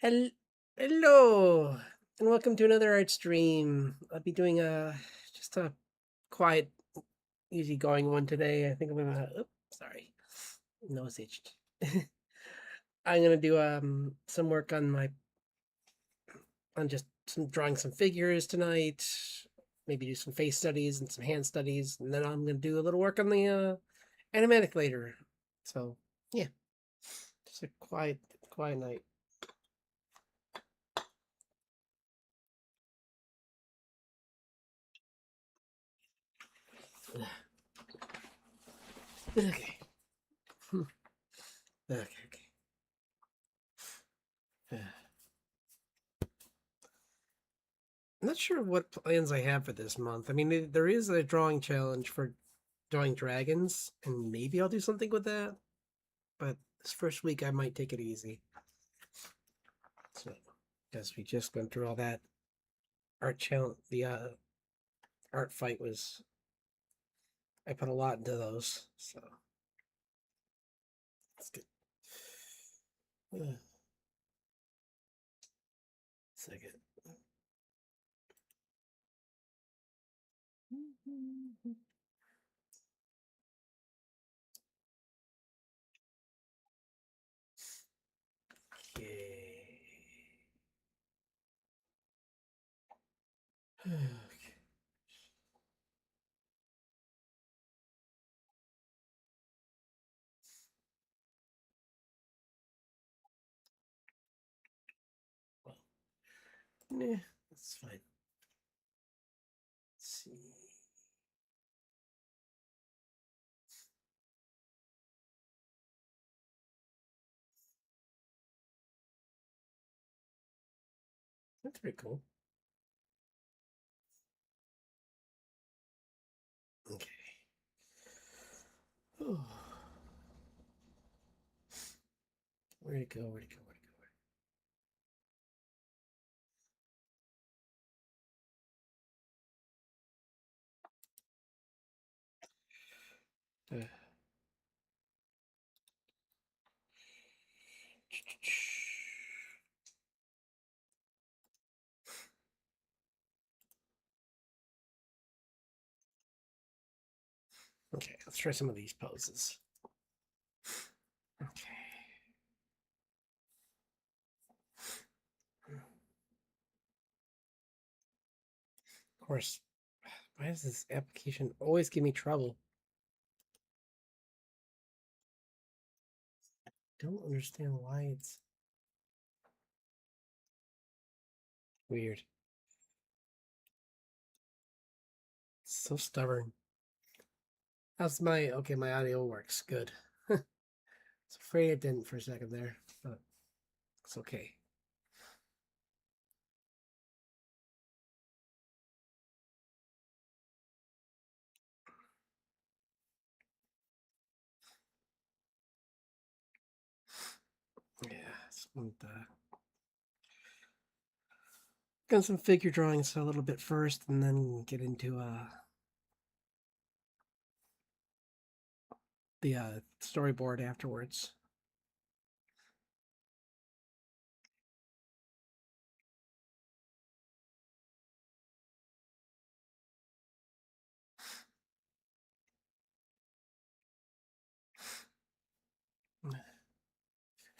Hello, and welcome to another art stream. I'll be doing just a quiet, easygoing one today. I think I'm gonna. Oops, sorry, nose itched. I'm gonna do some work on just some drawing some figures tonight. Maybe do some face studies and some hand studies, and then I'm gonna do a little work on the animatic later. So yeah, just a quiet night. Okay. Okay. Okay. I'm not sure what plans I have for this month. I mean, there is a drawing challenge for drawing dragons, and maybe I'll do something with that. But this first week, I might take it easy. So, because we just went through all that art challenge, the art fight was. I put a lot into those, so that's good. Second. Okay. Well, yeah, that's fine. Let's see. That's pretty cool. Okay. Oh. Where'd it go? Where'd it go? Where'd it go? Okay, let's try some of these poses. Okay. Of course, why does this application always give me trouble? Don't understand why it's weird. It's so stubborn. How's my okay? My audio works good. I was afraid it didn't for a second there, but it's okay. Yeah, got some figure drawings a little bit first, and then get into the storyboard afterwards.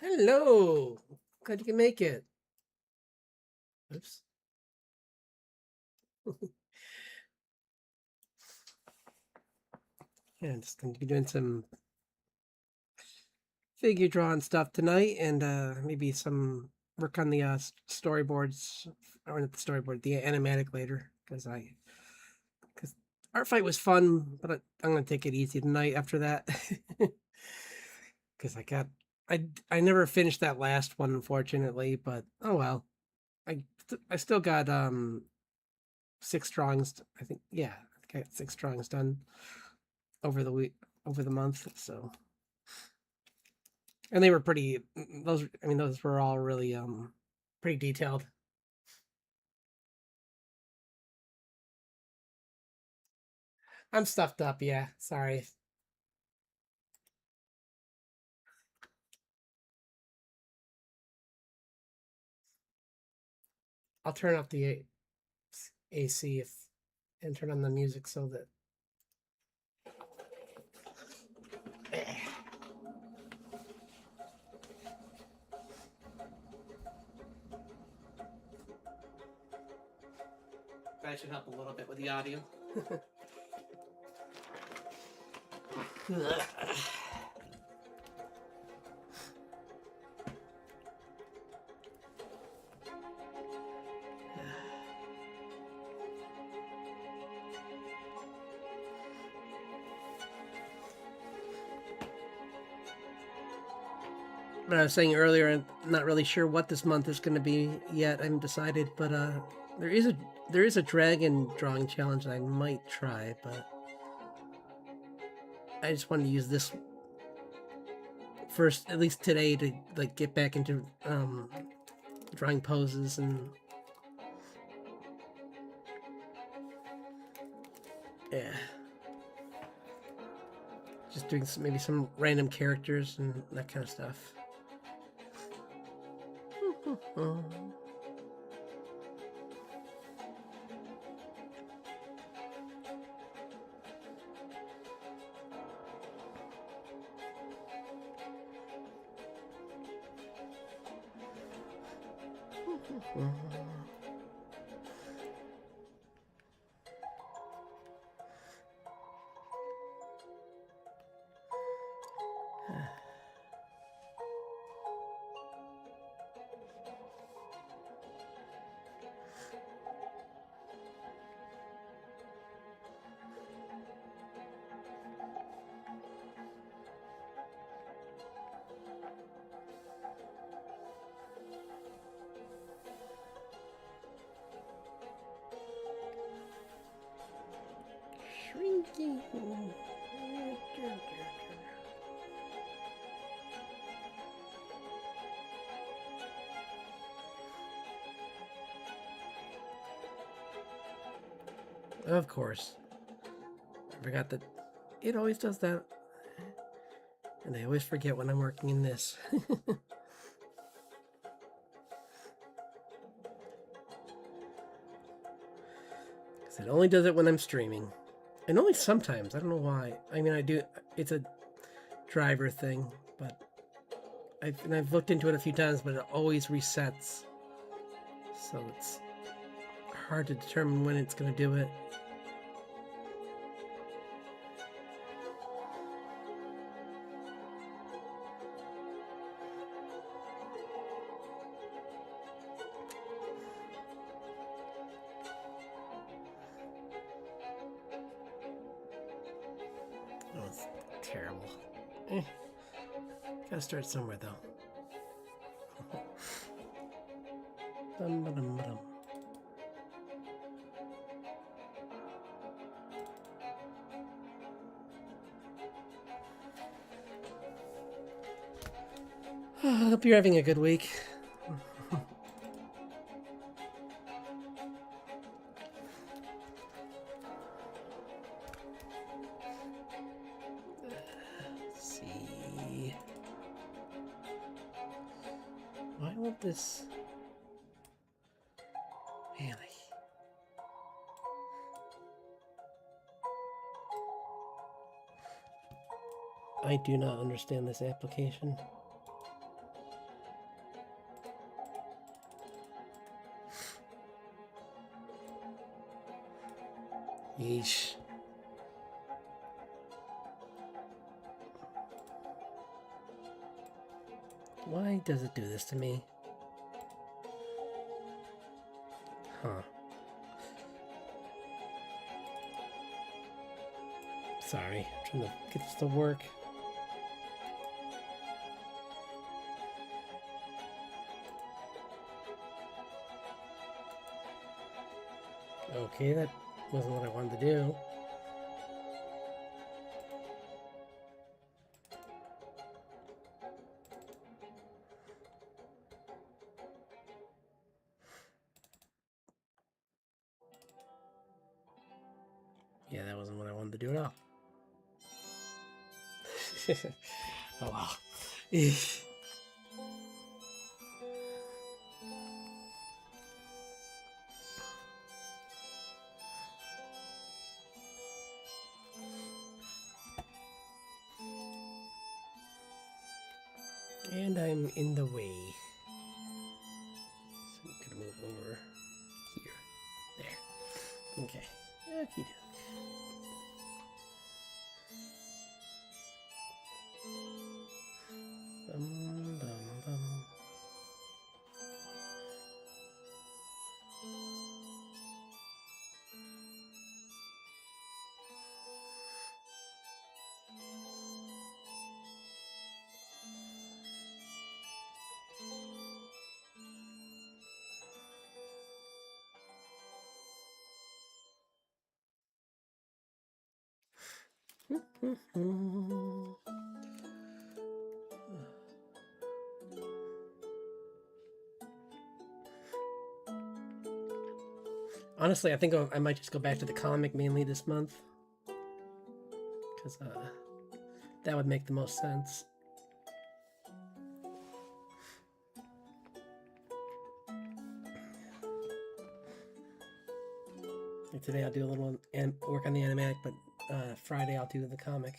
Hello, glad you can make it. Oops. Yeah, I'm just going to be doing some figure drawing stuff tonight, and maybe some work on the storyboards, or not the storyboard, the animatic later, because art fight was fun, but I'm gonna take it easy tonight after that, because I never finished that last one, unfortunately, but oh well. I still got 6 drawings. I think, yeah, I think I got 6 drawings done over the week, over the month. So, and they were pretty. Those, I mean, those were all really pretty detailed. I'm stuffed up. Yeah, sorry. I'll turn off the AC and turn on the music so that. That should help a little bit with the audio. But I was saying earlier, I'm not really sure what this month is going to be yet. I haven't decided, but there is a dragon drawing challenge that I might try, but I just wanted to use this first, at least today, to like get back into drawing poses and yeah, just doing maybe some random characters and that kind of stuff. Shrinking. Of course. I forgot that it always does that. And I always forget when I'm working in this. Because it only does it when I'm streaming. And only sometimes. I don't know why. I mean, I do. It's a driver thing, but I've looked into it a few times, but it always resets. So it's hard to determine when it's going to do it. Oh, it's terrible. Gotta start somewhere, though. Dum-ba-dum-ba-dum. I hope you're having a good week. Let's see. Why won't this... Really? I do not understand this application. Yeesh. Why does it do this to me? Huh. Sorry, I'm trying to get this to work. Okay, that wasn't what I wanted to do. Yeah, that wasn't what I wanted to do at all. Oh well. And I'm in the way. So we could move over here. There. Okay. Okie doke. Bum, bum, bum. Honestly, I think I might just go back to the comic mainly this month. Because that would make the most sense. Like today I'll do a little work on the animatic, but Friday I'll do the comic.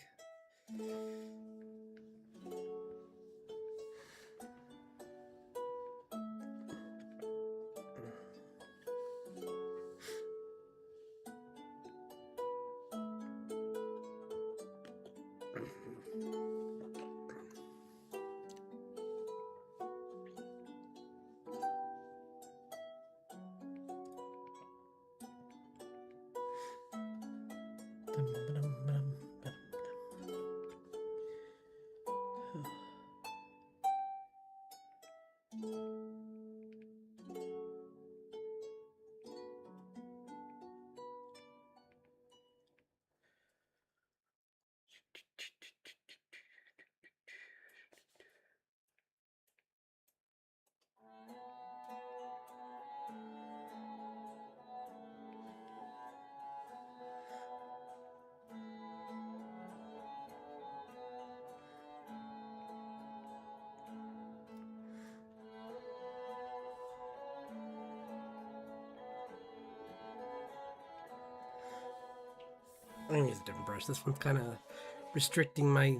I'm gonna use a different brush. This one's kind of restricting my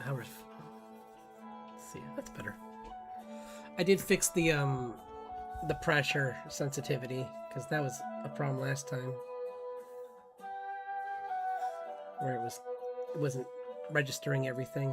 hours. Let's see, that's better. I did fix the pressure sensitivity because that was a problem last time, where it wasn't registering everything.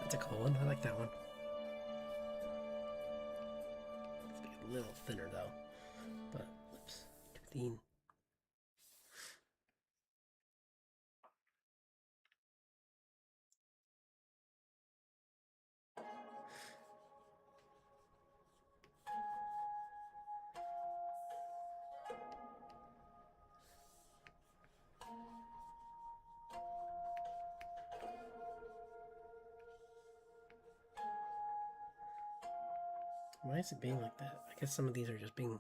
That's a cool one. I like that one. It's a little thinner though, but lips too thin. Why is it being like that? I guess some of these are just being...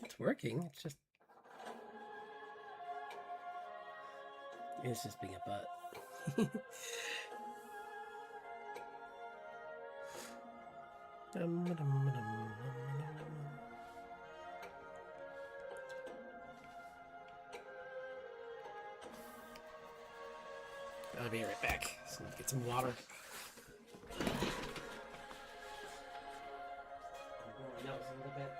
It's working, it's just... It's just being a butt. I'll be right back. So get some water. My nose a little bit.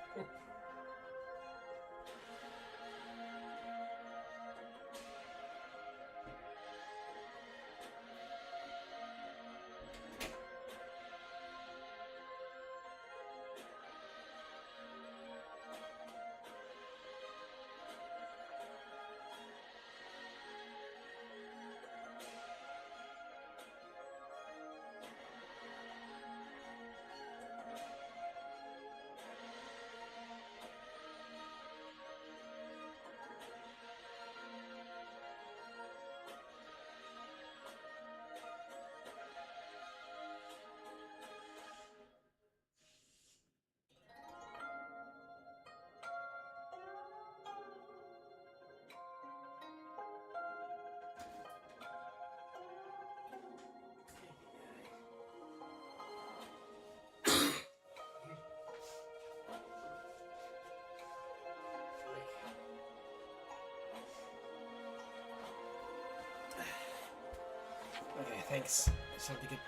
Okay, thanks. Just have to get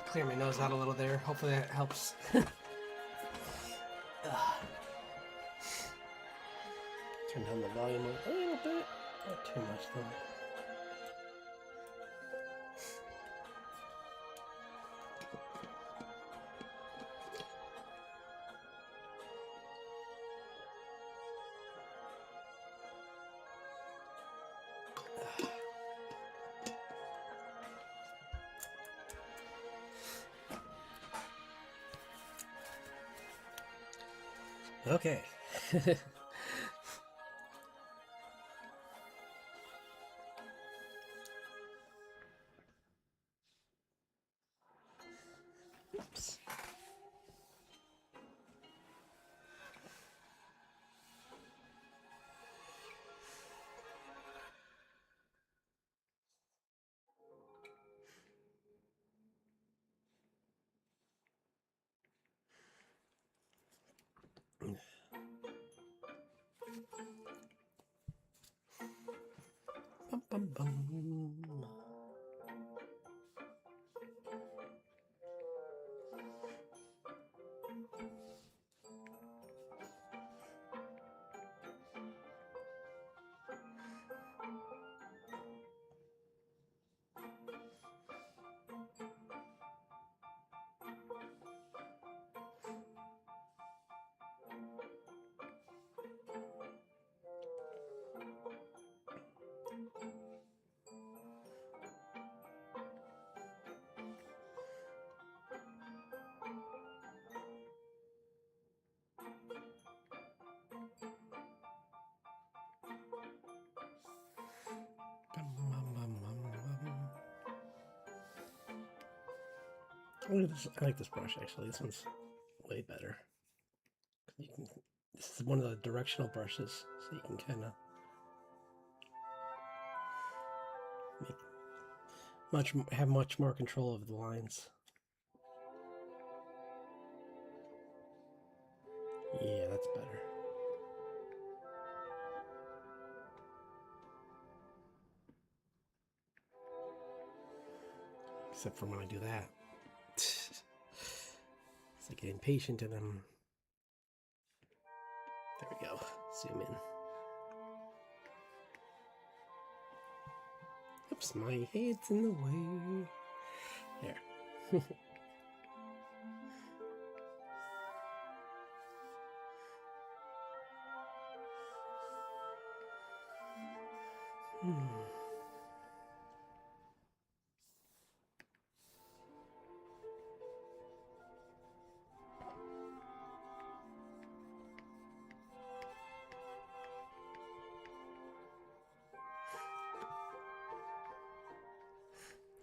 clear my nose out a little there. Hopefully that helps. Turn down the volume a little bit. Not too much though. Okay. Oops. Bum, bum, bum. I like this brush actually. This one's way better. You can, this is one of the directional brushes, so you can kind of have much more control of the lines. Yeah, that's better. Except for when I do that. It's like getting impatient and I'm... There we go. Zoom in. Oops, my head's in the way. There.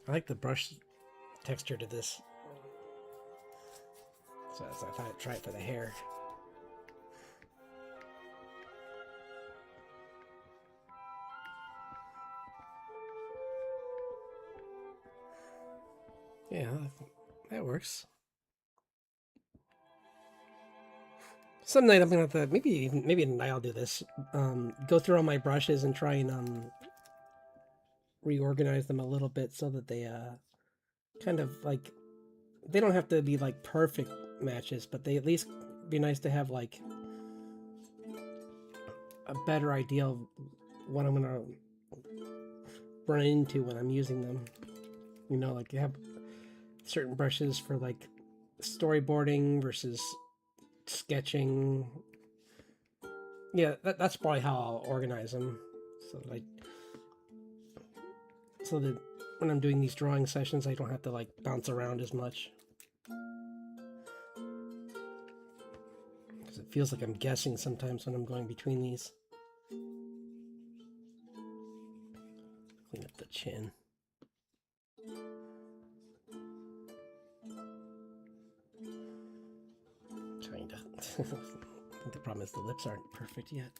I like the brush texture to this. So I thought I'd try it for the hair. Yeah, that works. Some night I'm gonna have to maybe tonight I'll do this. Go through all my brushes and try and reorganize them a little bit so that they kind of like, they don't have to be like perfect matches, but they at least be nice to have like a better idea of what I'm gonna run into when I'm using them. You know, like you have certain brushes for like storyboarding versus sketching. Yeah, that's probably how I'll organize them. So like, so that when I'm doing these drawing sessions, I don't have to like bounce around as much. Because it feels like I'm guessing sometimes when I'm going between these. Clean up the chin. Trying to. I think the problem is the lips aren't perfect yet.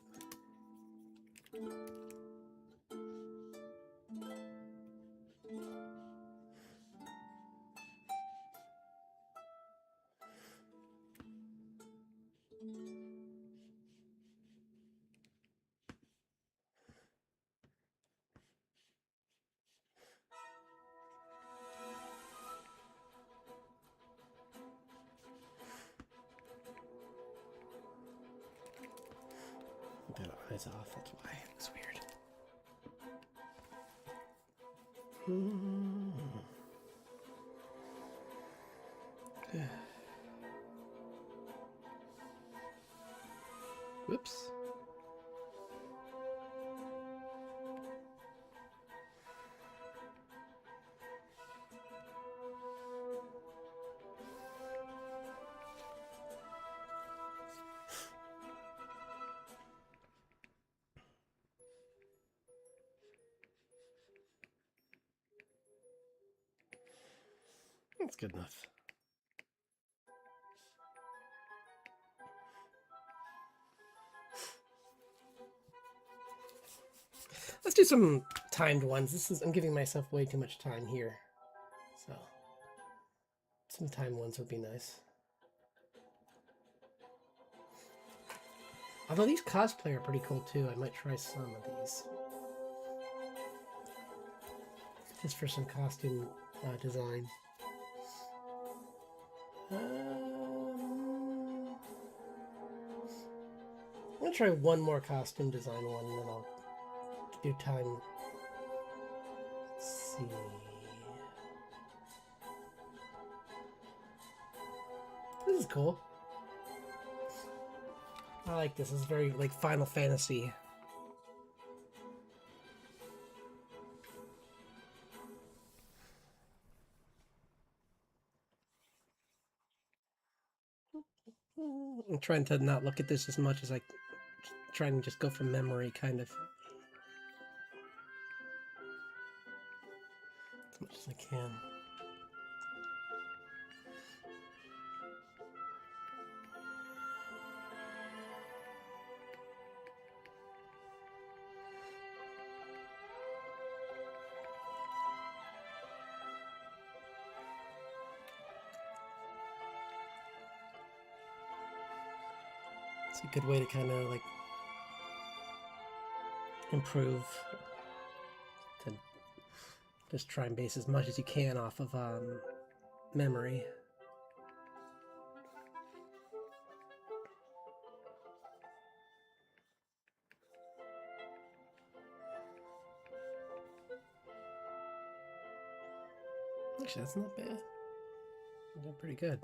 Got eyes off, that's why it was weird. Whoops. That's good enough. Let's do some timed ones. I'm giving myself way too much time here. So some timed ones would be nice. Although these cosplay are pretty cool too. I might try some of these. Just for some costume design. I'm gonna try one more costume design one, and then I'll do time. Let's see. This is cool. I like this. It's very like Final Fantasy. I'm trying to not look at this as much as I try and just go from memory, kind of. As much as I can. It's a good way to kind of like improve, to just try and base as much as you can off of memory. Actually, that's not bad. They're pretty good.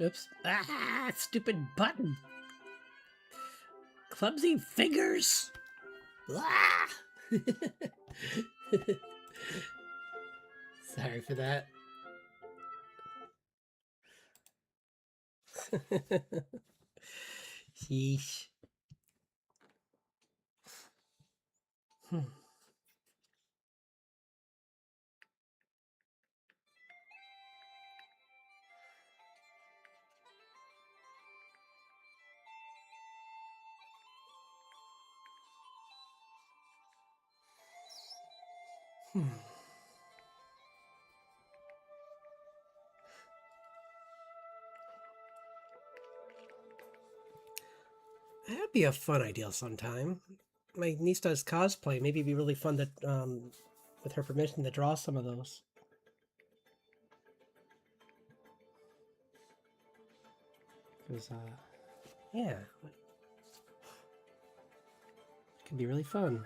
Oops. Ah, stupid button. Clumsy fingers. Ah! Sorry for that. Yeesh. Hmm. Hmm. That'd be a fun idea sometime. My niece does cosplay. Maybe it'd be really fun to, with her permission, to draw some of those. Because, yeah, it could be really fun.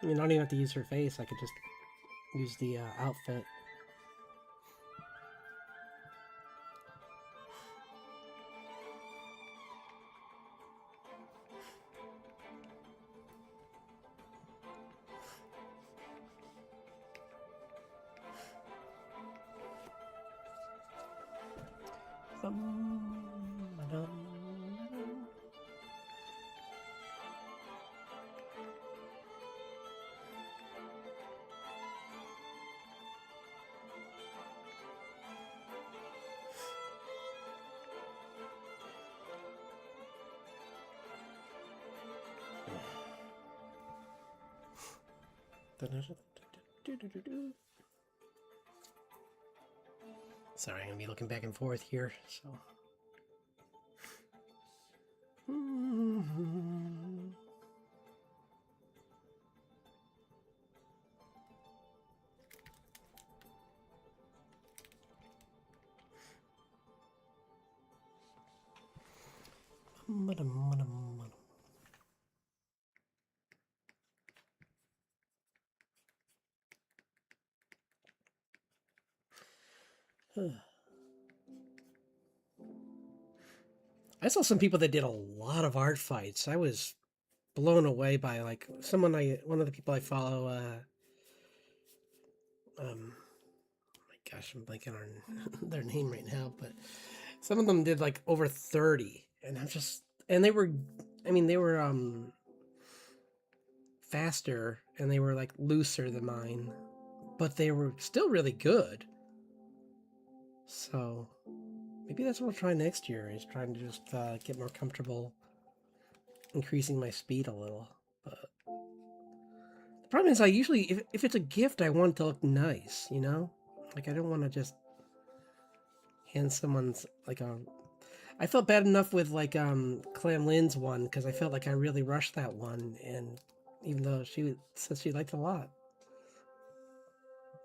I mean, I don't even have to use her face. I could just use the outfit. Sorry, I'm gonna be looking back and forth here. So. I saw some people that did a lot of art fights. I was blown away by like one of the people I follow. My gosh, I'm blanking on their name right now, but some of them did like over 30, and they were, I mean, they were faster and they were like looser than mine, but they were still really good. So maybe that's what I'll try next year, is trying to just get more comfortable increasing my speed a little. But the problem is, I usually, if it's a gift, I want it to look nice, you know? Like, I don't want to just hand someone's, like, a... I felt bad enough with, like, Clam Lynn's one, because I felt like I really rushed that one, and even though she said she liked it a lot.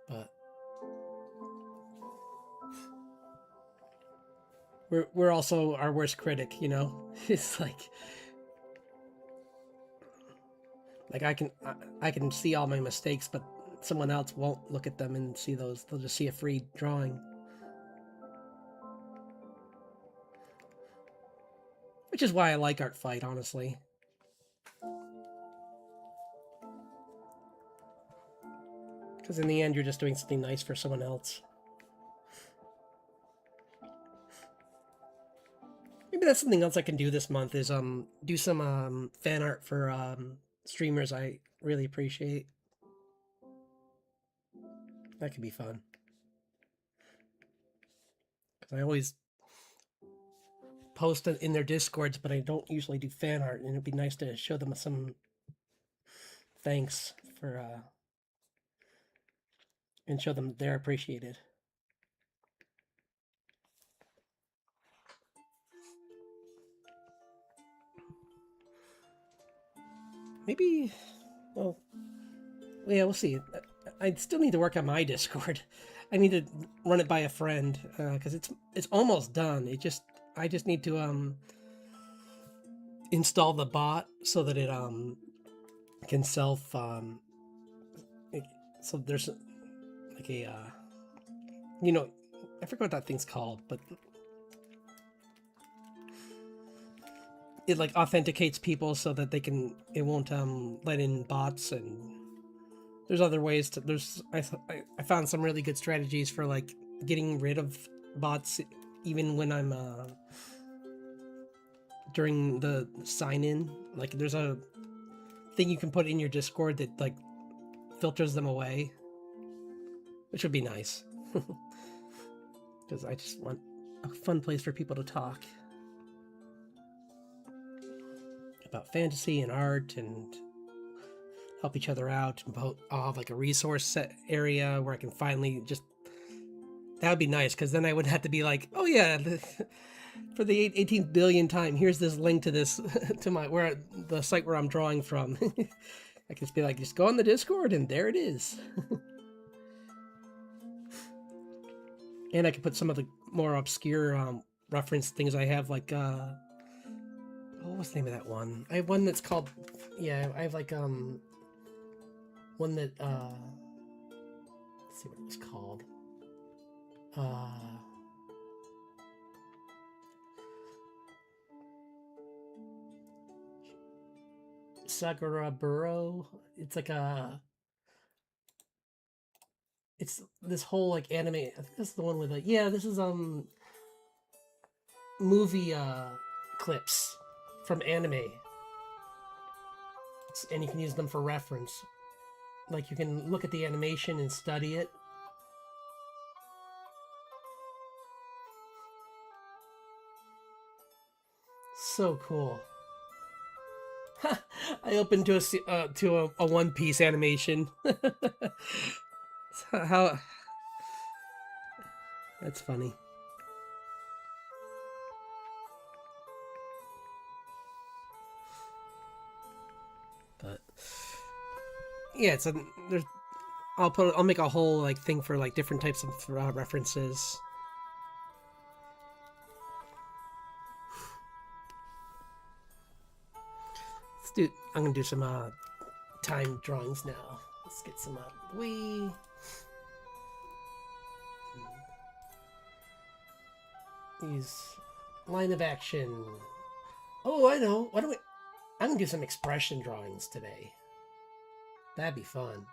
But we're also our worst critic, you know? It's like I can see all my mistakes, but someone else won't look at them and see those. They'll just see a free drawing. Which is why I like Art Fight, honestly. Because in the end, you're just doing something nice for someone else. Maybe that's something else I can do this month, is do some fan art for streamers I really appreciate. That could be fun. Because I always post in their discords, but I don't usually do fan art, and it'd be nice to show them some thanks for and show them they're appreciated. Maybe, well, yeah, we'll see. I still need to work on my Discord. I need to run it by a friend, because it's almost done. I just need to install the bot so that it can self so there's like a you know, I forget what that thing's called, but it like authenticates people so that it won't let in bots, and There's other ways to. I found some really good strategies for like getting rid of bots, even when I'm during the sign in. Like there's a thing you can put in your Discord that like filters them away, which would be nice. Because I just want a fun place for people to talk about fantasy and art and help each other out. And I'll have like a resource set area where I can finally just. That would be nice because then I wouldn't have to be like, oh yeah, for the 18th billion time, here's this link to this to my the site where I'm drawing from. I can just be like, just go on the Discord and there it is. And I can put some of the more obscure reference things I have, like what was the name of that one? I have one that's called, yeah, I have like one that let's see what it was called. Sakura Burrow. It's like it's this whole like anime. I think this is the one with like, yeah, this is movie clips from anime. And you can use them for reference. Like you can look at the animation and study it. So cool. I opened to a One Piece animation. How that's funny. But yeah, it's a there's. I'll make a whole like thing for like different types of references. I'm gonna do some time drawings now. Let's get some out of the way. Use line of action. Oh, I know. Why don't we? I'm gonna do some expression drawings today. That'd be fun.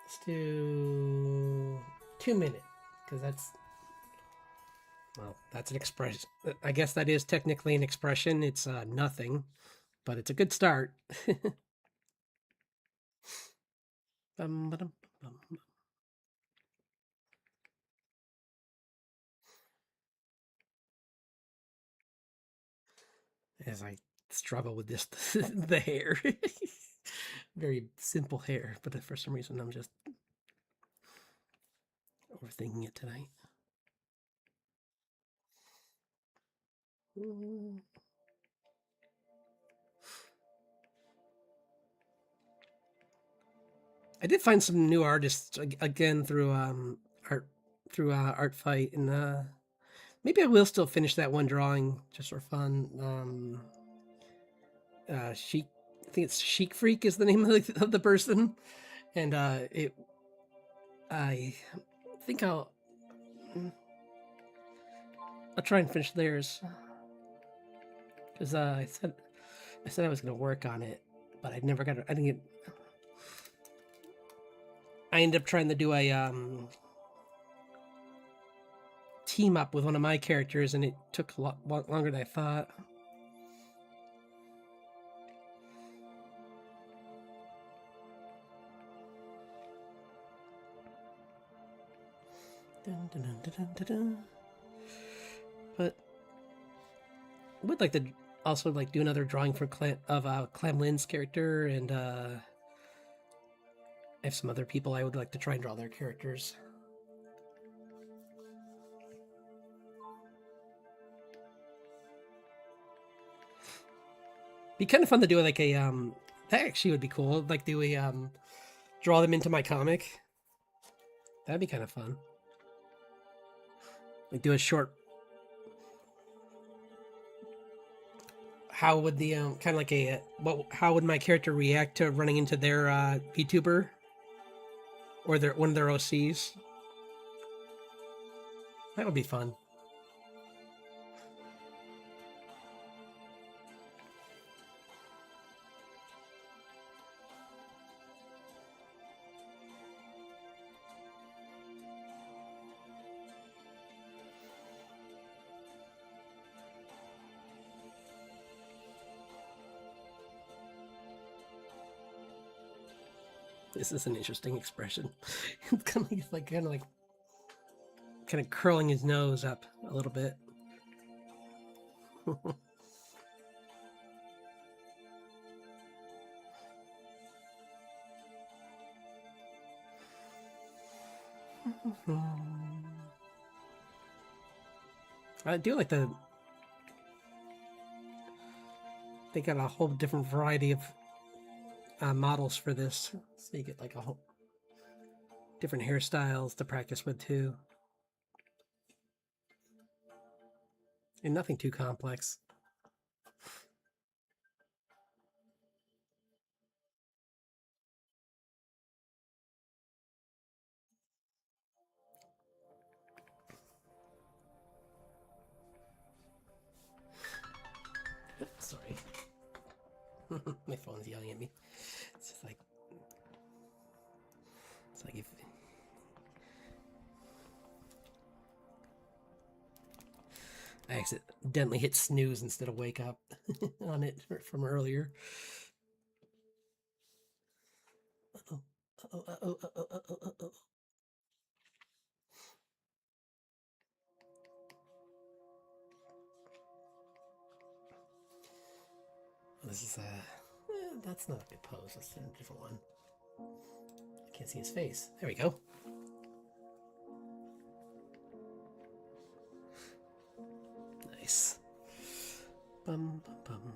Let's do 2 minutes because that's an expression. I guess that is technically an expression. It's nothing, but it's a good start. As I struggle with this, the hair. Very simple hair, but for some reason I'm just overthinking it tonight. I did find some new artists again through art fight, and maybe I will still finish that one drawing just for fun. Chic, I think it's Chic Freak is the name of the person, and I think I'll try and finish theirs because I said I was going to work on it, but I never got. I didn't get. I ended up trying to do a team up with one of my characters, and it took a lot longer than I thought. Dun, dun, dun, dun, dun, dun. But I would like to also like do another drawing for Clam Lynn's character, and I have some other people I would like to try and draw their characters. Be kind of fun to do like a that actually would be cool. Like do a draw them into my comic. That'd be kind of fun. Like do a short. How would the kind of like a how would my character react to running into their vtuber or one of their OCs? That would be fun. This is an interesting expression. It's kind of curling his nose up a little bit. I do like they got a whole different variety of models for this, so you get like a whole different hairstyles to practice with too, and nothing too complex. Sorry. My phone's yelling at me. It's just like if I accidentally hit snooze instead of wake up on it from earlier. Uh-oh. This is that's not a good pose. Let's do a different one. I can't see his face. There we go. Nice. Bum bum bum.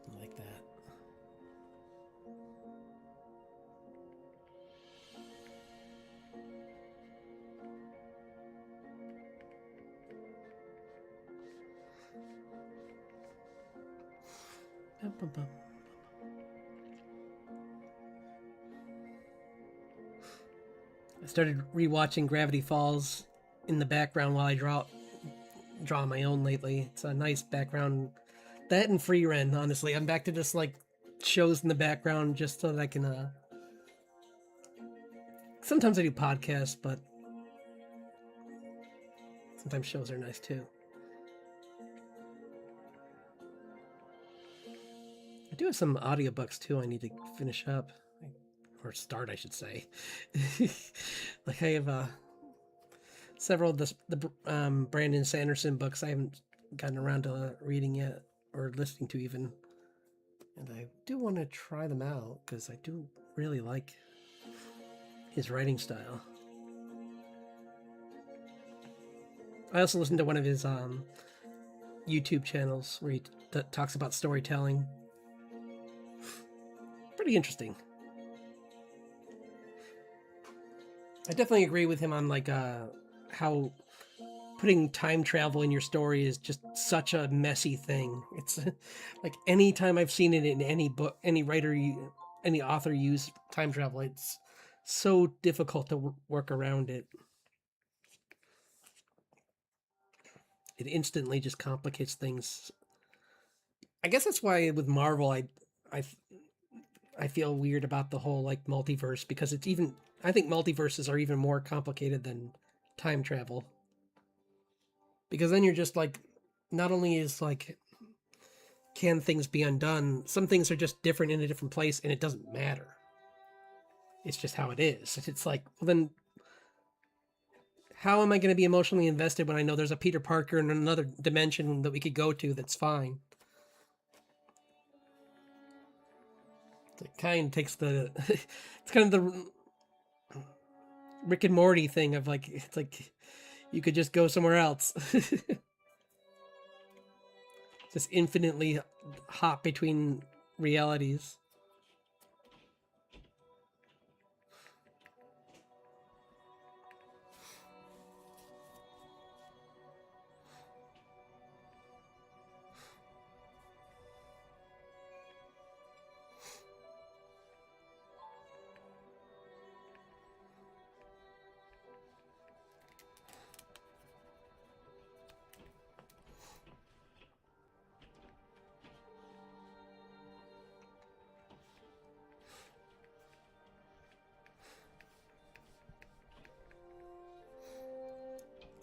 I like that. Bum, bum, bum. I started rewatching Gravity Falls in the background while I draw my own lately. It's a nice background. That and Free Ren, honestly. I'm back to just like shows in the background just so that I can sometimes I do podcasts, but sometimes shows are nice too. I do have some audiobooks too I need to finish up. Or start, I should say. Like I have several of the Brandon Sanderson books I haven't gotten around to reading yet or listening to even, and I do want to try them out because I do really like his writing style. I also listened to one of his YouTube channels where he talks about storytelling. Pretty interesting. I definitely agree with him on like how putting time travel in your story is just such a messy thing. It's like anytime I've seen it in any book, any writer, any author use time travel, it's so difficult to work around it. It instantly just complicates things. I guess that's why with Marvel, I I feel weird about the whole like multiverse because it's even I think multiverses are even more complicated than time travel. Because then you're just like not only is like can things be undone, some things are just different in a different place and it doesn't matter. It's just how it is. It's like, well then how am I going to be emotionally invested when I know there's a Peter Parker in another dimension that we could go to that's fine? It kind of takes the it's kind of the Rick and Morty thing of like it's like you could just go somewhere else. Just infinitely hop between realities.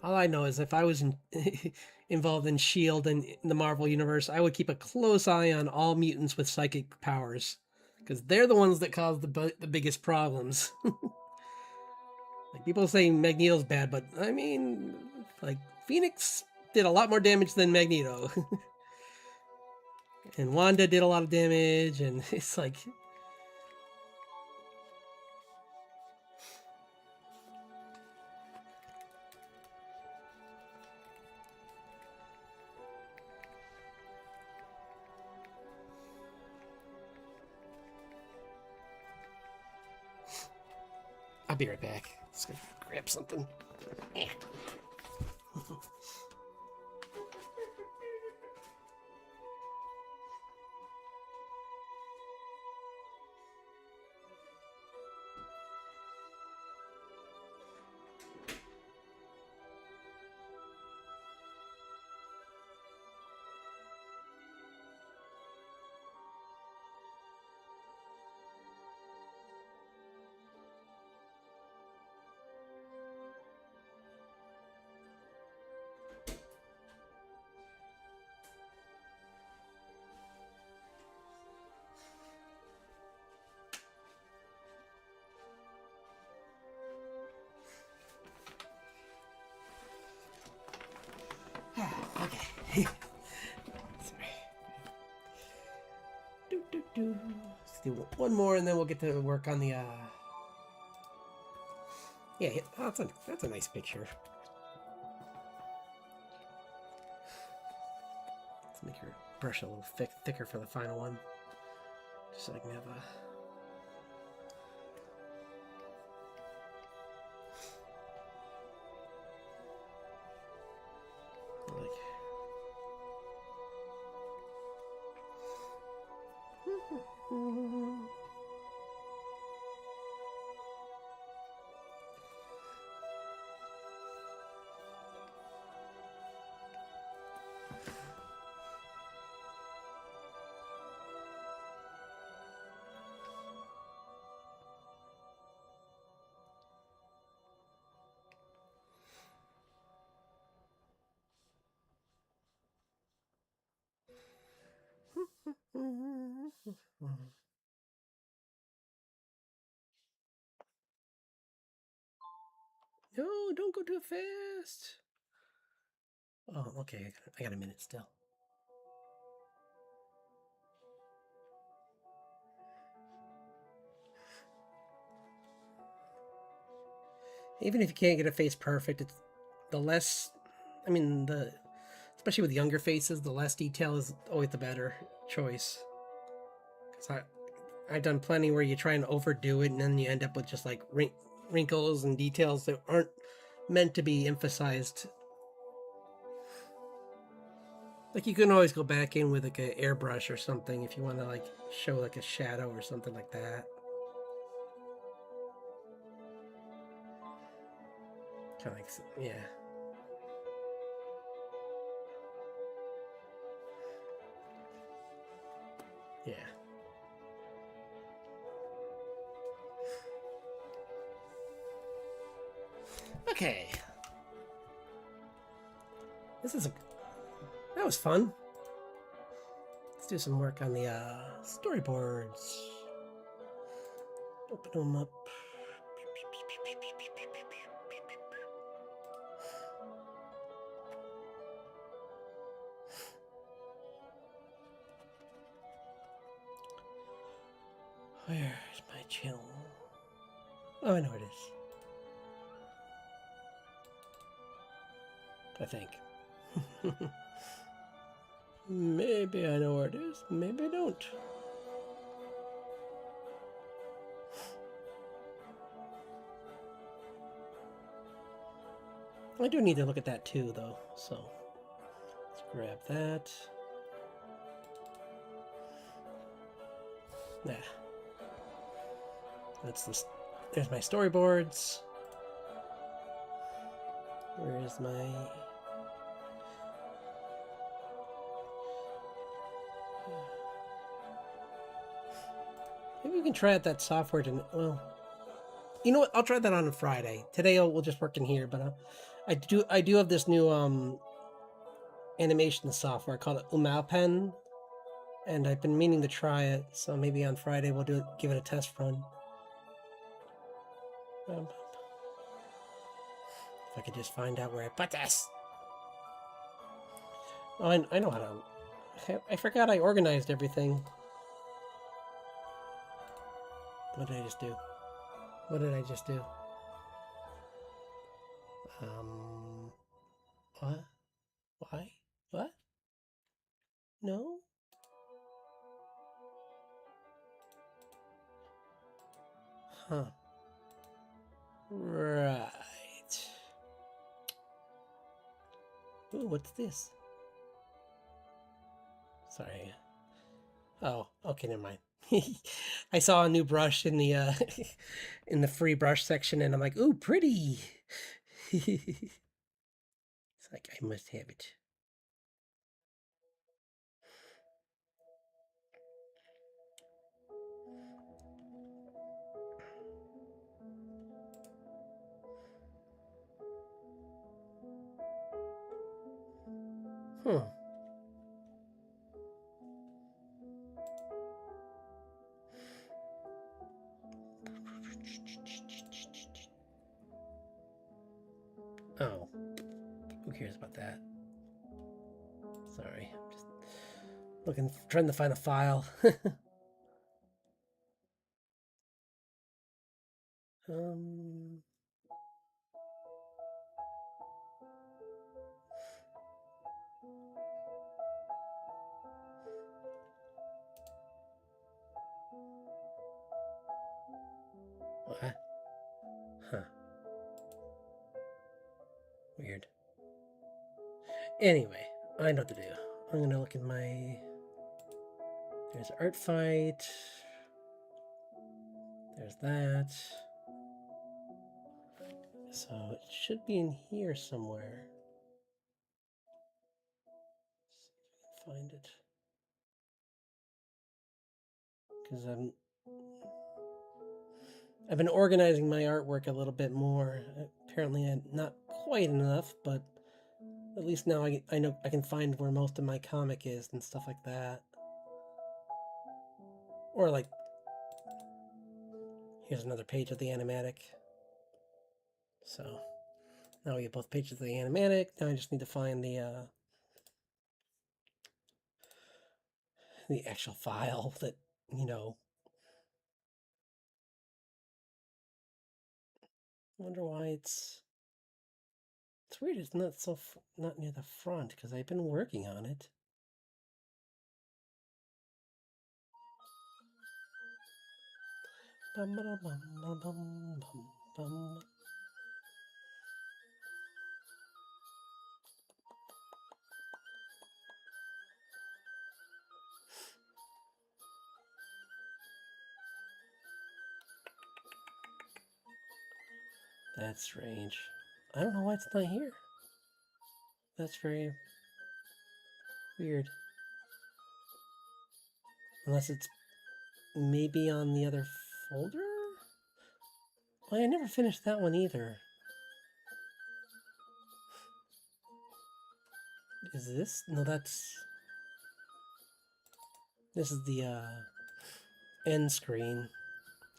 All I know is if I was involved in Shield and in the Marvel universe, I would keep a close eye on all mutants with psychic powers, because they're the ones that cause the biggest problems. Like people say Magneto's bad, but I mean, like Phoenix did a lot more damage than Magneto, and Wanda did a lot of damage, and it's like I'll be right back. Just gonna grab something. Okay. Sorry. Let's do one more, and then we'll get to work on the. Yeah, oh, that's a nice picture. Let's make your brush a little thicker for the final one, just so I can have a. Like. No, don't go too fast. Oh, okay. I got a minute still. Even if you can't get a face perfect, it's the less. I mean, especially with younger faces, the less detail is always the better choice. Because I've done plenty where you try and overdo it, and then you end up with just like wrinkles and details that aren't meant to be emphasized. Like you can always go back in with like an airbrush or something if you want to like show like a shadow or something like that. Kind of like, yeah. Yeah. Okay. That was fun. Let's do some work on the storyboards. Open them up. Where's my channel? Oh, I know it is. I think. Maybe I know where it is. Maybe I don't. I do need to look at that too, though. So let's grab that. Nah. There's my storyboards. Where is my... Maybe we can try out that software to... Well, you know what? I'll try that on a Friday. Today we'll just work in here, but I do have this new animation software called Pen, and I've been meaning to try it. So maybe on Friday we'll give it a test run. If I could just find out where I put this. Oh, I know how to. I forgot I organized everything. What did I just do? What did I just do? What? Why? What? No? Huh. Right. Ooh, what's this? Sorry. Oh, okay, never mind. I saw a new brush in the in the free brush section, and I'm like, ooh, pretty. It's like I must have it. Hmm. Oh, who cares about that? Sorry, I'm just trying to find a file. um. What? Huh. Weird. Anyway, I know what to do. I'm gonna look in my. There's art fight. There's that. So it should be in here somewhere. Let's see if I can find it. Because I've been organizing my artwork a little bit more. Apparently, not quite enough, but at least now I know I can find where most of my comic is and stuff like that. Or like, here's another page of the animatic. So now we get both pages of the animatic. Now I just need to find the actual file that, you know. I wonder why it's weird. It's not not near the front because I've been working on it. Bum, bum, bum, bum, bum, bum. That's strange. I don't know why it's not here. That's very weird. Unless it's maybe on the other folder? Well, I never finished that one either. Is this? No, this is the end screen.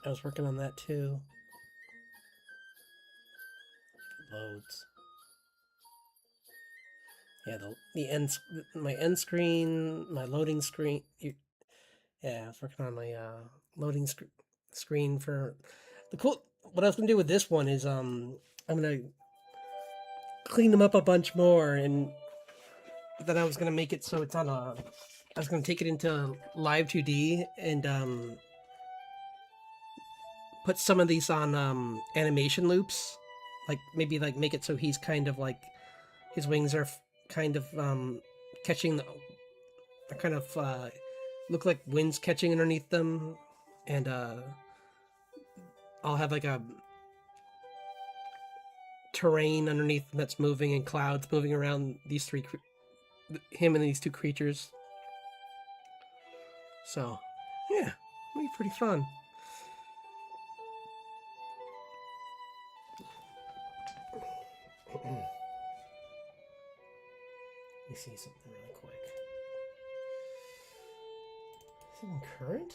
I was working on that too. Loads. Yeah, my end screen, my loading screen. Yeah, I was working on my loading screen for the cool. What I was gonna do with this one is I'm gonna clean them up a bunch more, and then I was gonna make it so it's on a. I was gonna take it into Live 2D and put some of these on animation loops, like maybe like make it so he's kind of like his wings are kind of catching the kind of look like winds catching underneath them, and I'll have like a terrain underneath that's moving and clouds moving around him and these two creatures. So, yeah, it'll be pretty fun. Let me see something really quick. Is it in current?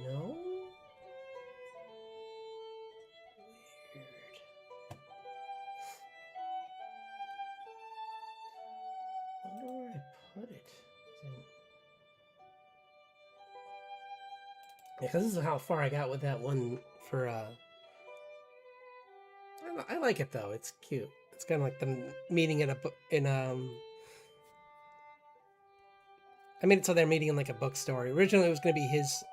No. Weird. I wonder where I put it. Because this is how far I got with that one for I like it though. It's cute. It's kind of like them meeting in a book in I made it so they're meeting in like a bookstore. Originally, it was going to be his.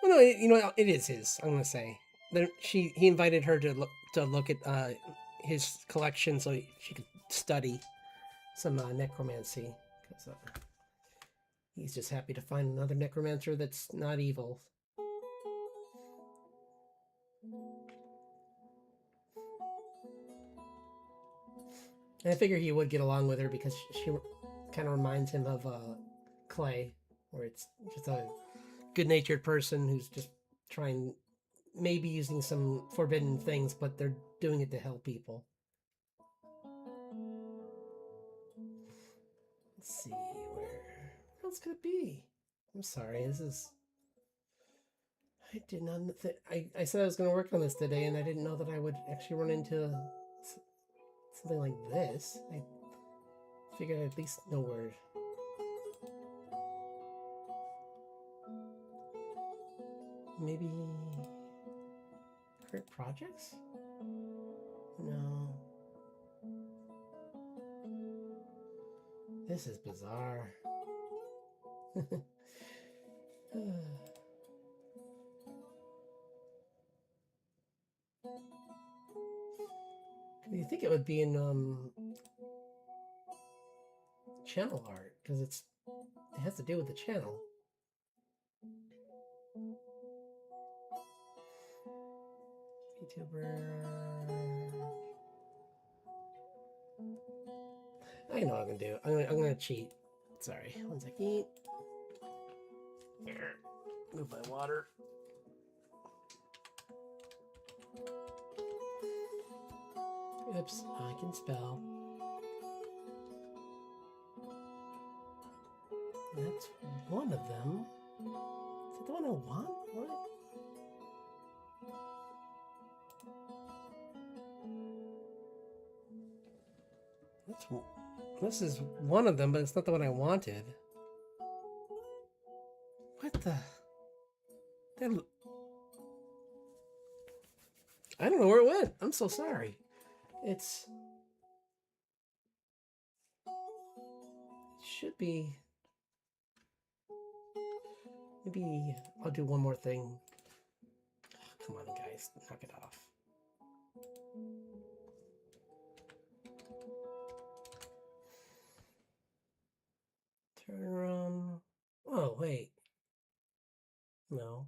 Well, no, it is his. I'm going to say. He invited her to look at his collection so she could study some necromancy because he's just happy to find another necromancer that's not evil. And I figure he would get along with her because she kind of reminds him of Clay, where it's just a good-natured person who's just trying, maybe using some forbidden things, but they're doing it to help people. Let's see, where else could it be? I'm sorry, this is. I did not. I said I was going to work on this today, and I didn't know that I would actually run into something like this. I figured I'd at least know where. Maybe current projects? No. This is bizarre. You think it would be in channel art because it has to do with the channel. VTuber. I know what I'm gonna do. I'm gonna cheat. Sorry, one second. Here, move my water. Oops, I can spell. That's one of them. Is that the one I want? What? This is one of them, but it's not the one I wanted. What the? I don't know where it went. I'm so sorry. It should be. Maybe I'll do one more thing. Oh, come on, guys. Knock it off. Turn around. Oh, wait. No.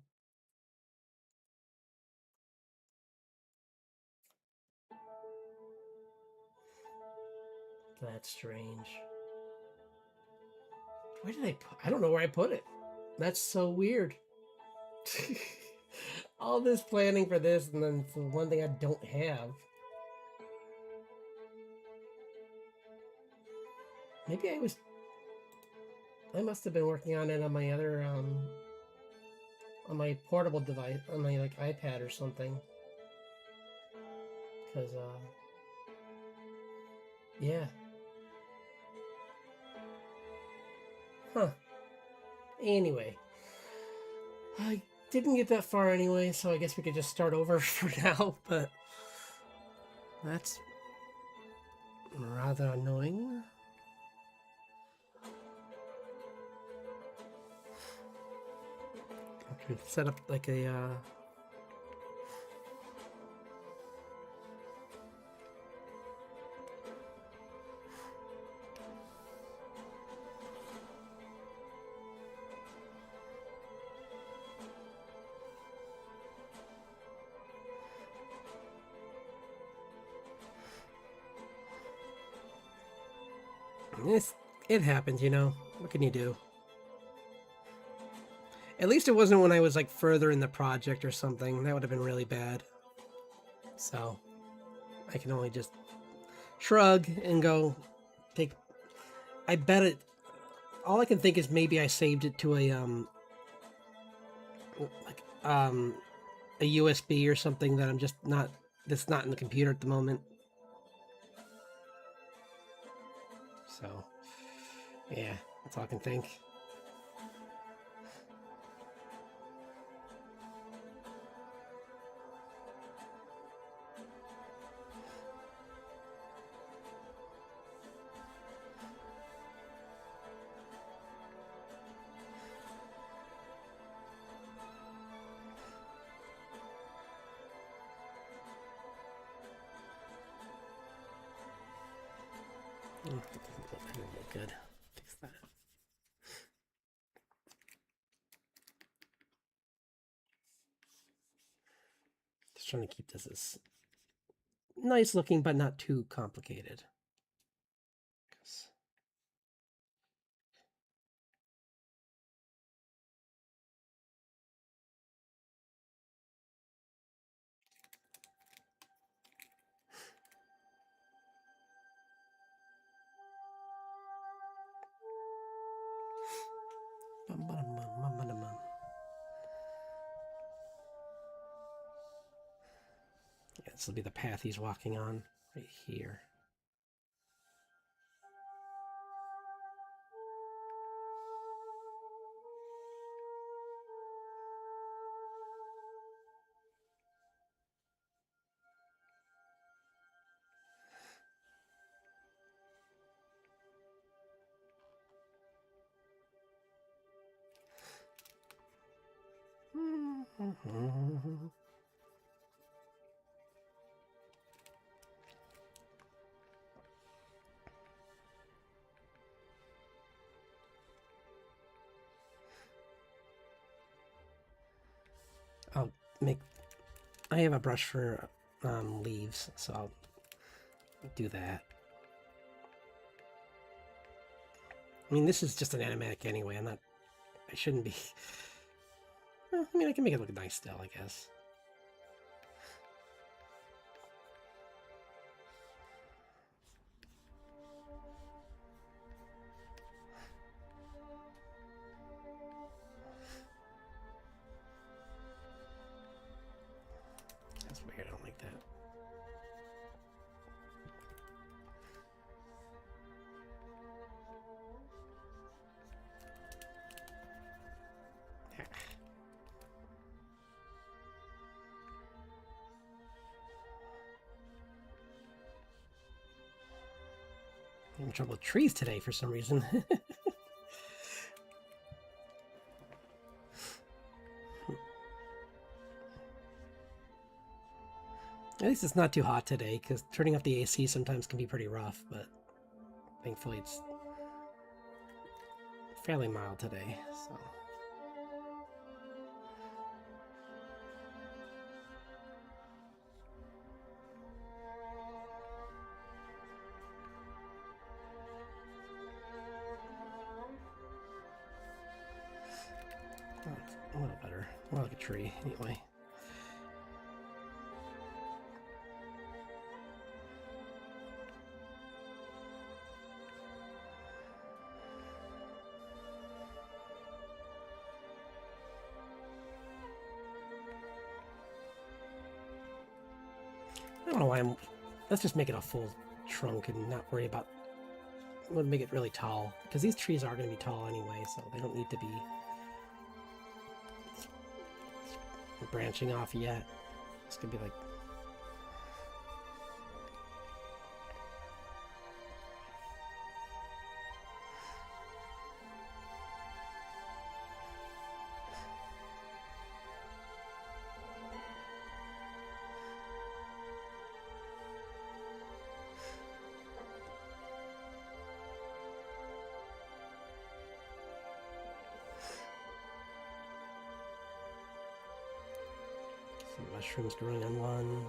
That's strange. Where did I put? I don't know where I put it. That's so weird. All this planning for this, and then for one thing I don't have. Maybe I must have been working on it on my other on my portable device, on my like iPad or something. Cause yeah. Huh. Anyway, I didn't get that far anyway, so I guess we could just start over for now. But that's rather annoying. I could set up like a it happens, you know. What can you do? At least it wasn't when I was like further in the project or something. That would have been really bad. So I can only just shrug and go take. I bet it. All I can think is maybe I saved it to like a USB or something that I'm just not. That's not in the computer at the moment. So yeah, that's all I can think. Oh, that didn't look good. Fix that. Just trying to keep this as nice looking, but not too complicated. Yeah, this will be the path he's walking on right here. I'll make. I have a brush for leaves, so I'll do that. I mean, this is just an animatic anyway. I'm not. I shouldn't be. Well, I mean, I can make it look nice still, I guess. That's weird. I don't like that. I'm having trouble with trees today for some reason. At least it's not too hot today, because turning off the AC sometimes can be pretty rough, but thankfully it's fairly mild today, so. Oh, it's a little better. More like a tree, anyway. I don't know why I'm. Let's just make it a full trunk and not worry about. We'll make it really tall, because these trees are going to be tall anyway, so they don't need to be branching off yet. It's going to be like. Some mushrooms growing on one.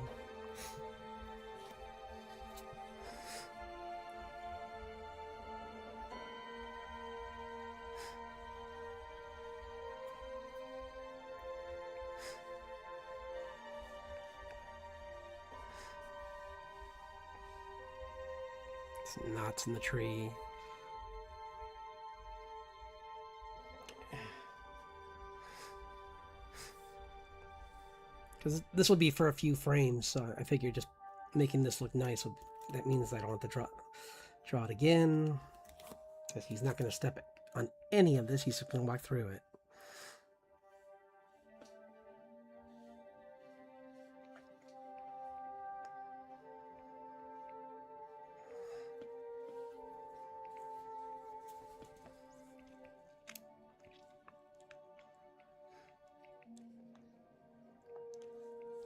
Some knots in the tree. Because this will be for a few frames, so I figure just making this look nice, that means I don't have to draw it again. Because he's not going to step on any of this, he's just going to walk through it.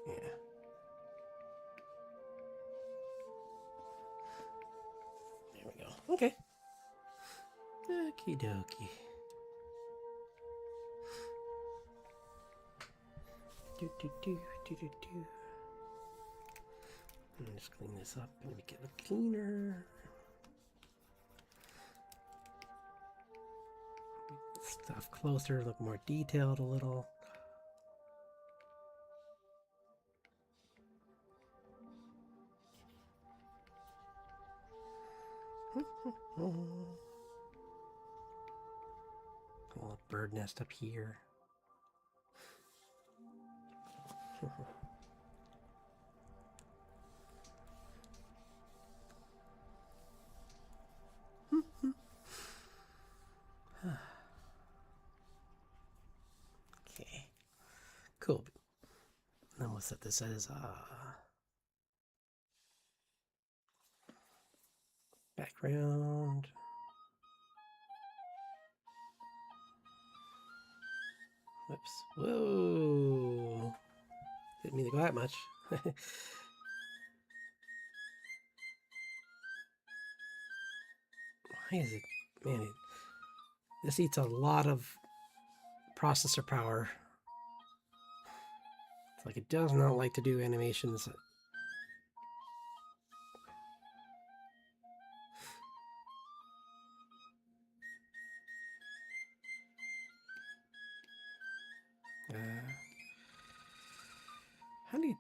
Yeah. There we go. Okay. Okie dokie. Just clean this up and make it look cleaner. Stuff closer, look more detailed a little. A little bird nest up here. Okay, cool. Then we'll set this as background. Whoops. Whoa. Didn't mean to go that much. Why is it? Man, this eats a lot of processor power. It's like it does not like to do animations. How do you...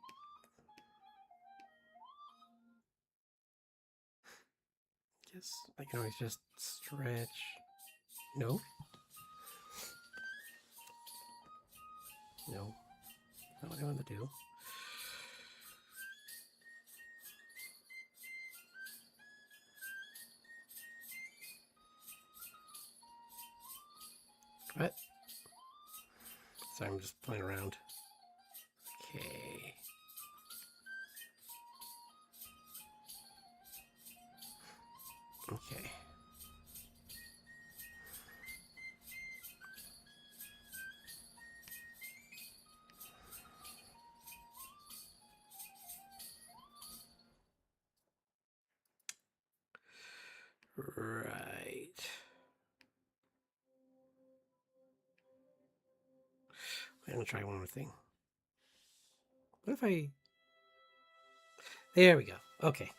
Guess I can always just stretch. No. No. Not what I want to do. What? Sorry, I'm just playing around. Okay. Okay. Right. I'm gonna try one more thing. What if I... There we go. Okay.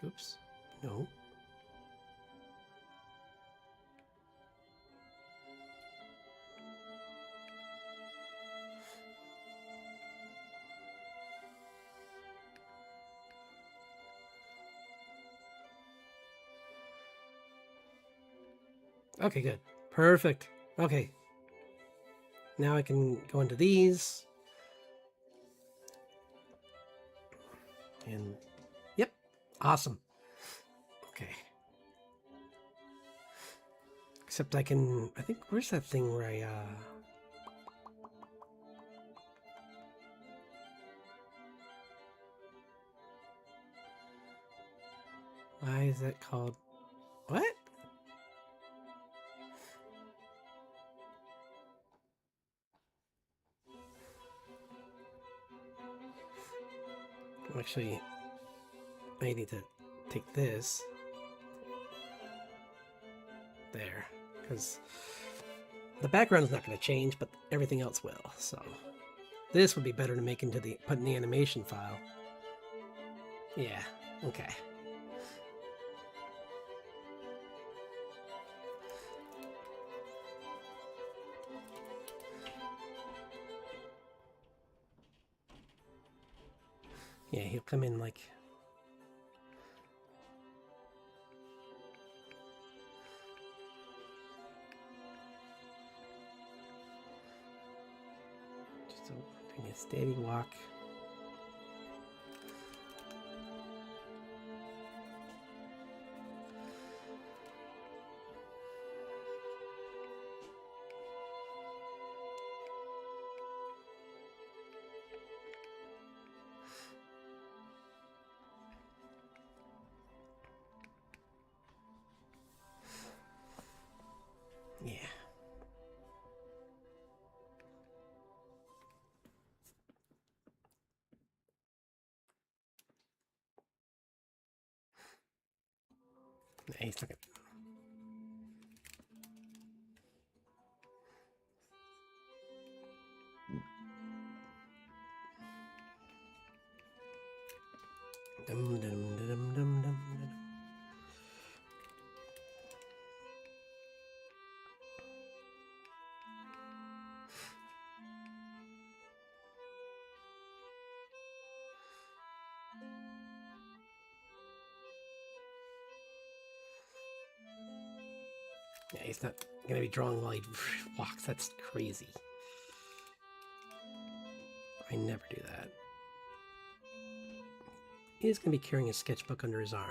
Oops. No. Okay, good. Perfect. Okay. Now I can go into these. And, yep. Awesome. Okay. Except I can, I think, where's that thing where I, why is that called, what? Actually, I need to take this there, because the background's not going to change, but everything else will. So this would be better to make into the put in the animation file. Yeah. Okay. Yeah, he'll come in like... just doing a steady walk. Yeah. Nice. Look at... Dum, dum, dum, dum, dum, dum. Yeah, he's not going to be drawing while he walks. That's crazy. I never do that. He's going to be carrying a sketchbook under his arm.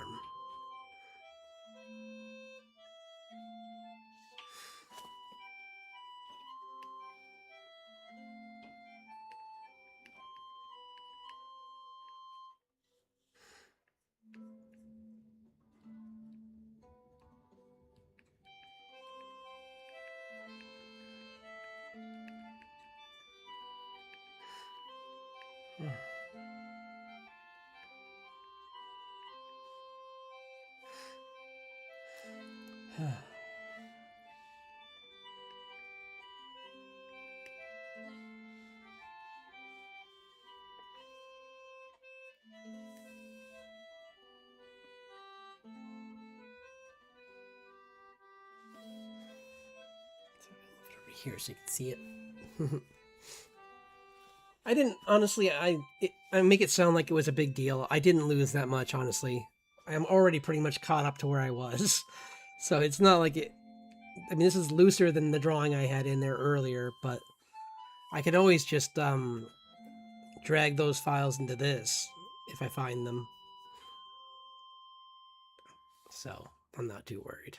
Over here so you can see it. I didn't, honestly, I make it sound like it was a big deal. I didn't lose that much, honestly. I'm already pretty much caught up to where I was. So it's not like it... I mean, this is looser than the drawing I had in there earlier, but I could always just drag those files into this if I find them. So I'm not too worried.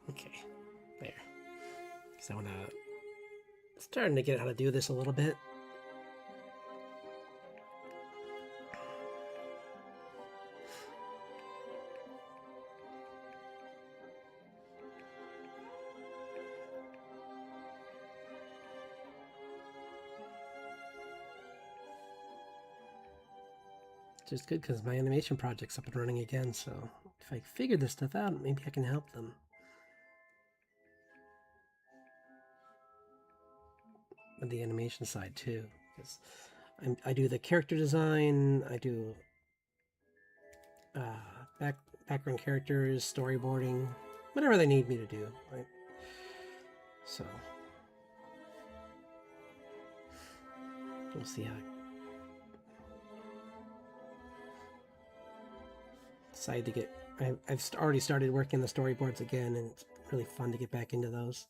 Okay, there. Because I want to... starting to get how to do this a little bit. Which is good because my animation project's up and running again, so if I figure this stuff out, maybe I can help them. With the animation side too, because I do the character design, I do background characters, storyboarding, whatever they need me to do, right? So we'll see how I decide to get... I've already started working the storyboards again, and it's really fun to get back into those.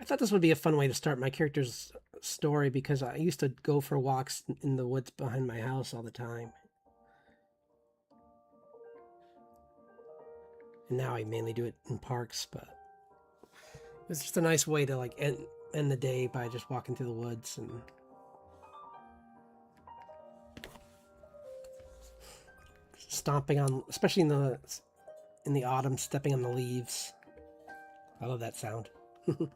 I thought this would be a fun way to start my character's story because I used to go for walks in the woods behind my house all the time. And now I mainly do it in parks, but it's just a nice way to like end the day by just walking through the woods and stomping on, especially in the autumn, stepping on the leaves. I love that sound. The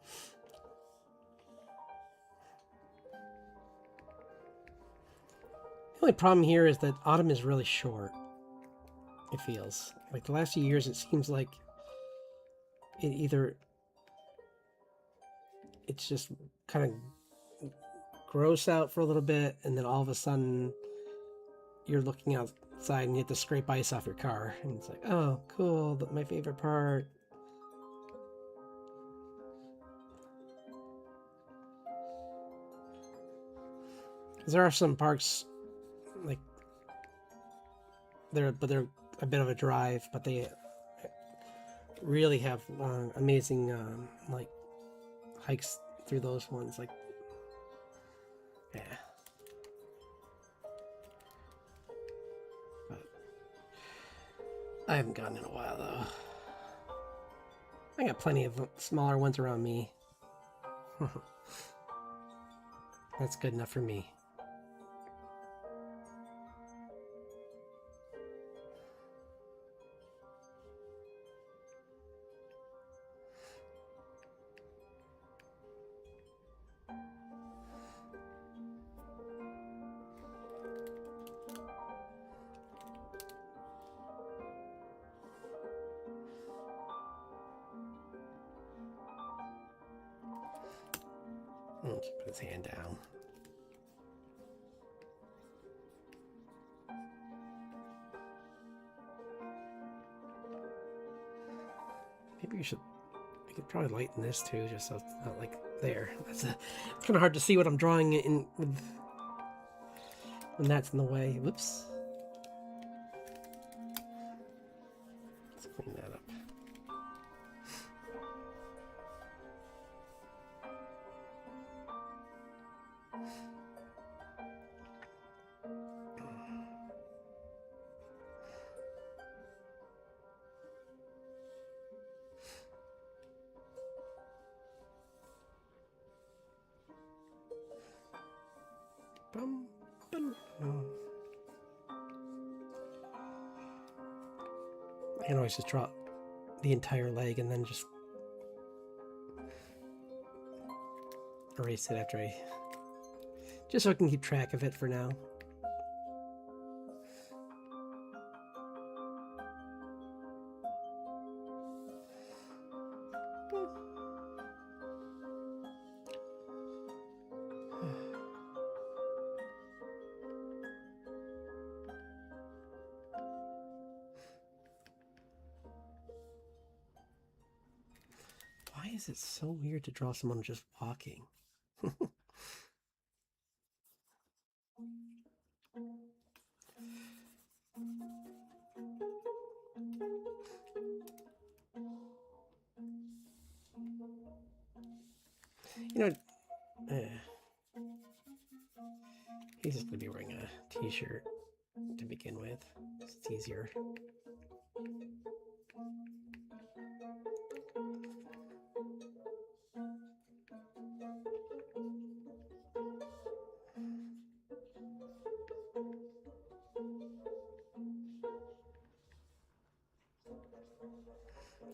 only problem here is that autumn is really short. It feels like the last few years. It seems like it either it's just kind of gross out for a little bit, and then all of a sudden you're looking outside and you have to scrape ice off your car, and it's like, oh, cool, my favorite part. Because there are some parks like they're a bit of a drive, but they really have amazing like hikes through those ones. Like, yeah. But I haven't gone in a while though. I got plenty of smaller ones around me. That's good enough for me. Just put his hand down. Maybe you could probably lighten this too, just so it's not like there. It's kind of hard to see what I'm drawing in with when that's in the way. Whoops. Let's clean that up. I can always just draw the entire leg and then just erase it after just so I can keep track of it for now. Why is it so weird to draw someone just walking? You know, he's just gonna be wearing a t-shirt to begin with. It's easier.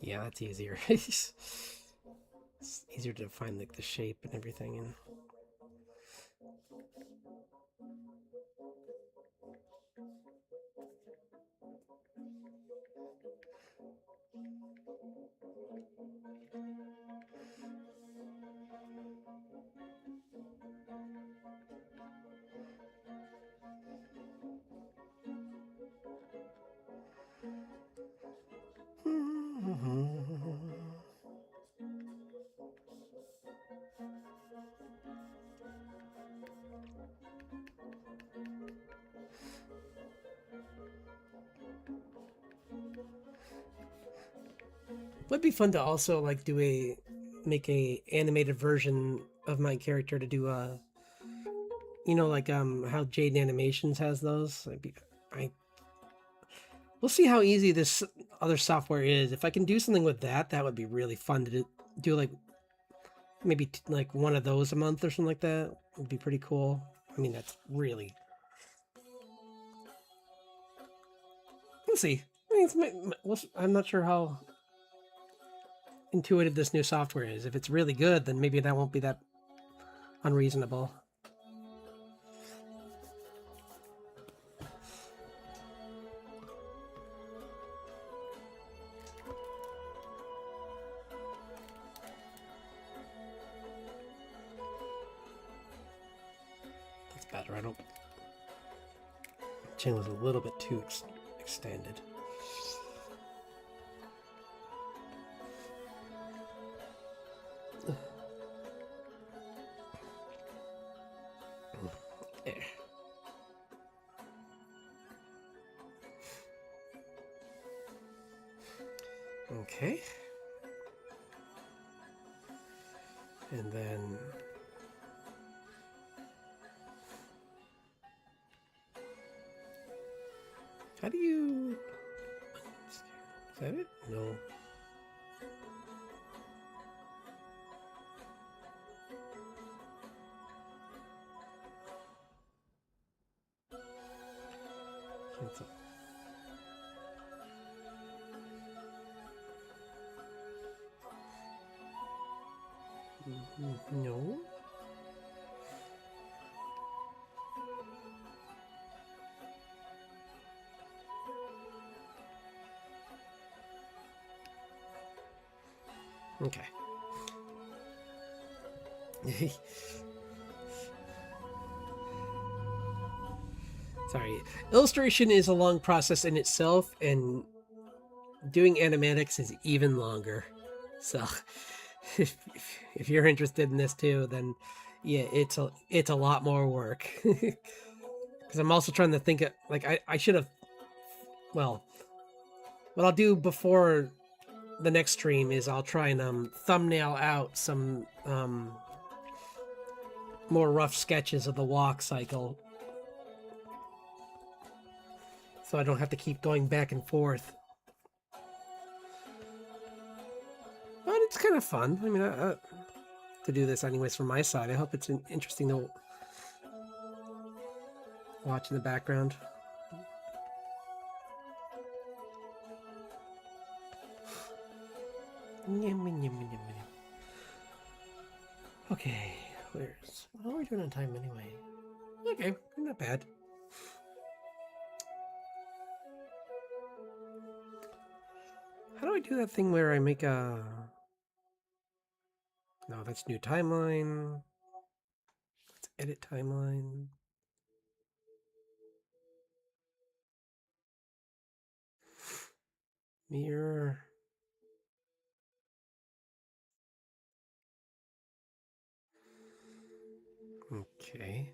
Yeah, that's easier. It's easier to find like the shape and everything. And would be fun to also like do make a animated version of my character to do you know, like how Jade Animations has those. I we'll see how easy this other software is. If I can do something with that, that would be really fun to do. Like maybe like one of those a month or something like that would be pretty cool. I mean, that's really. We'll see. I mean, I'm not sure how intuitive this new software is. If it's really good, then maybe that won't be that unreasonable. That's better. I don't. Chin was a little bit too extended. There. Okay. And then how do you... Is that it? No. Cancel. No. Okay. Sorry. Illustration is a long process in itself, and doing animatics is even longer. So, if you're interested in this too, then yeah, it's a lot more work. Because I'm also trying to think of, like, I should have. Well, what I'll do before the next stream is I'll try and thumbnail out some more rough sketches of the walk cycle, so I don't have to keep going back and forth. But it's kind of fun. I mean, to do this anyways from my side. I hope it's interesting to watch in the background. Okay, what are we doing on time anyway? Okay, not bad. How do I do that thing where I make a... No, that's new timeline. Let's edit timeline. Mirror. Okay.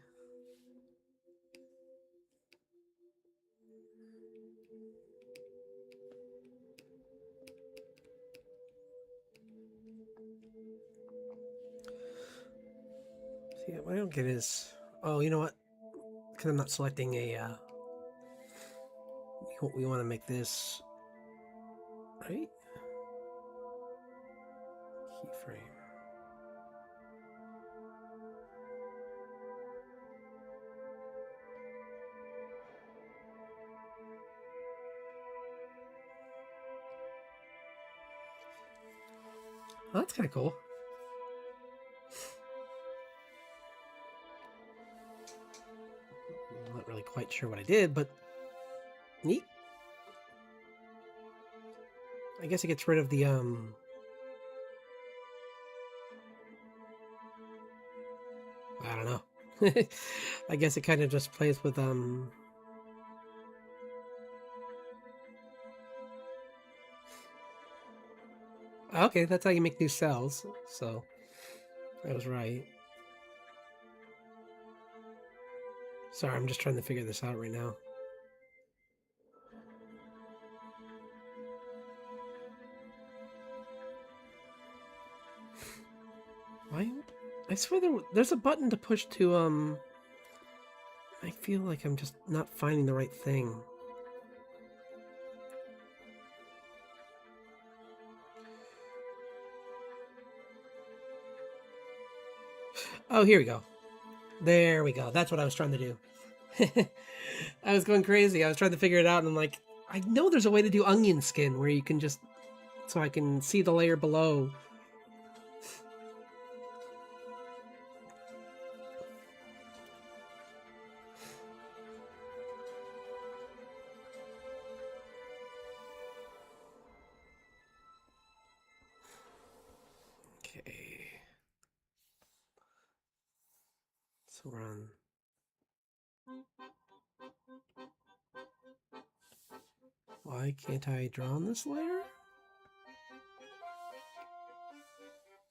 See, what I don't get is... Oh, you know what? Because I'm not selecting a... We want to make this... Right? Keyframe. Oh, that's kind of cool. I'm not really quite sure what I did, but neat. I guess it gets rid of the I don't know. I guess it kind of just plays with Okay, that's how you make new cells. So I was right. Sorry, I'm just trying to figure this out right now. Why? I swear there's a button to push to. I feel like I'm just not finding the right thing. Oh, here we go. There we go. That's what I was trying to do. I was going crazy. I was trying to figure it out, and I'm like, I know there's a way to do onion skin where you can just, so I can see the layer below. Okay. So we're on. Why can't I draw on this layer?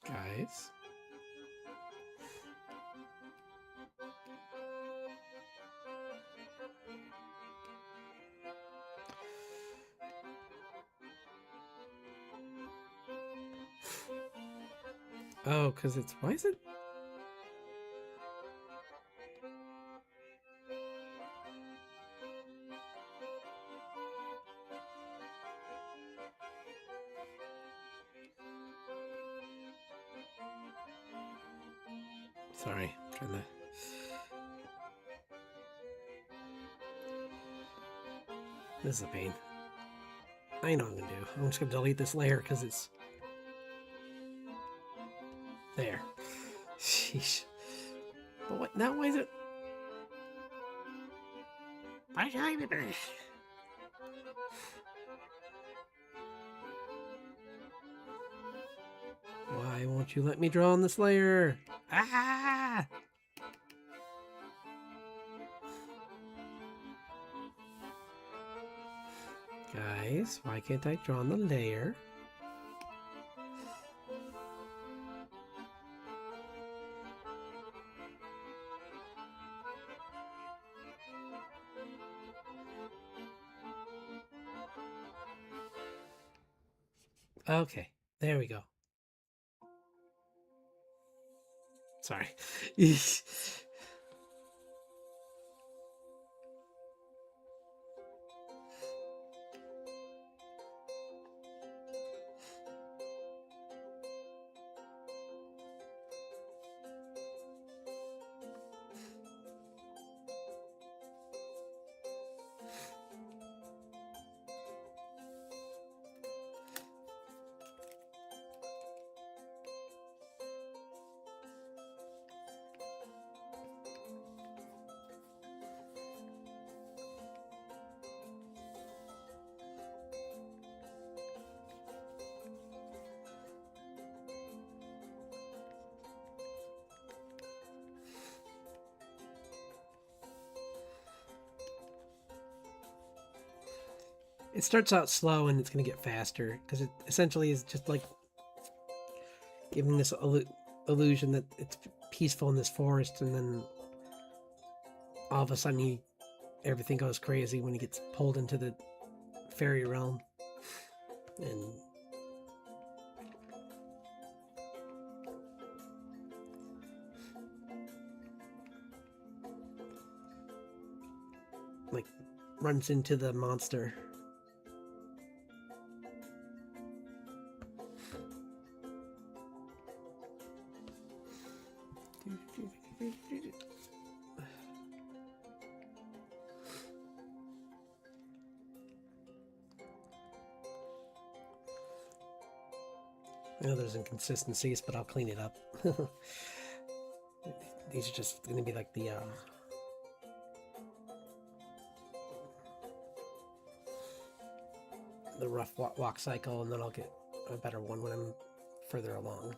Guys. Oh, because it's. Why is it? Sorry. I'm trying to. This is a pain. I know what I'm gonna do. I'm just gonna delete this layer because it's. There. Sheesh. But what? Now why is it? Why won't you let me draw on this layer? Ah! Guys, why can't I draw on the layer? Okay, there we go. Sorry. It starts out slow and it's going to get faster because it essentially is just like giving this illusion that it's peaceful in this forest, and then all of a sudden everything goes crazy when he gets pulled into the fairy realm. And like runs into the monster. I know there's inconsistencies, but I'll clean it up. These are just going to be like the rough walk cycle, and then I'll get a better one when I'm further along.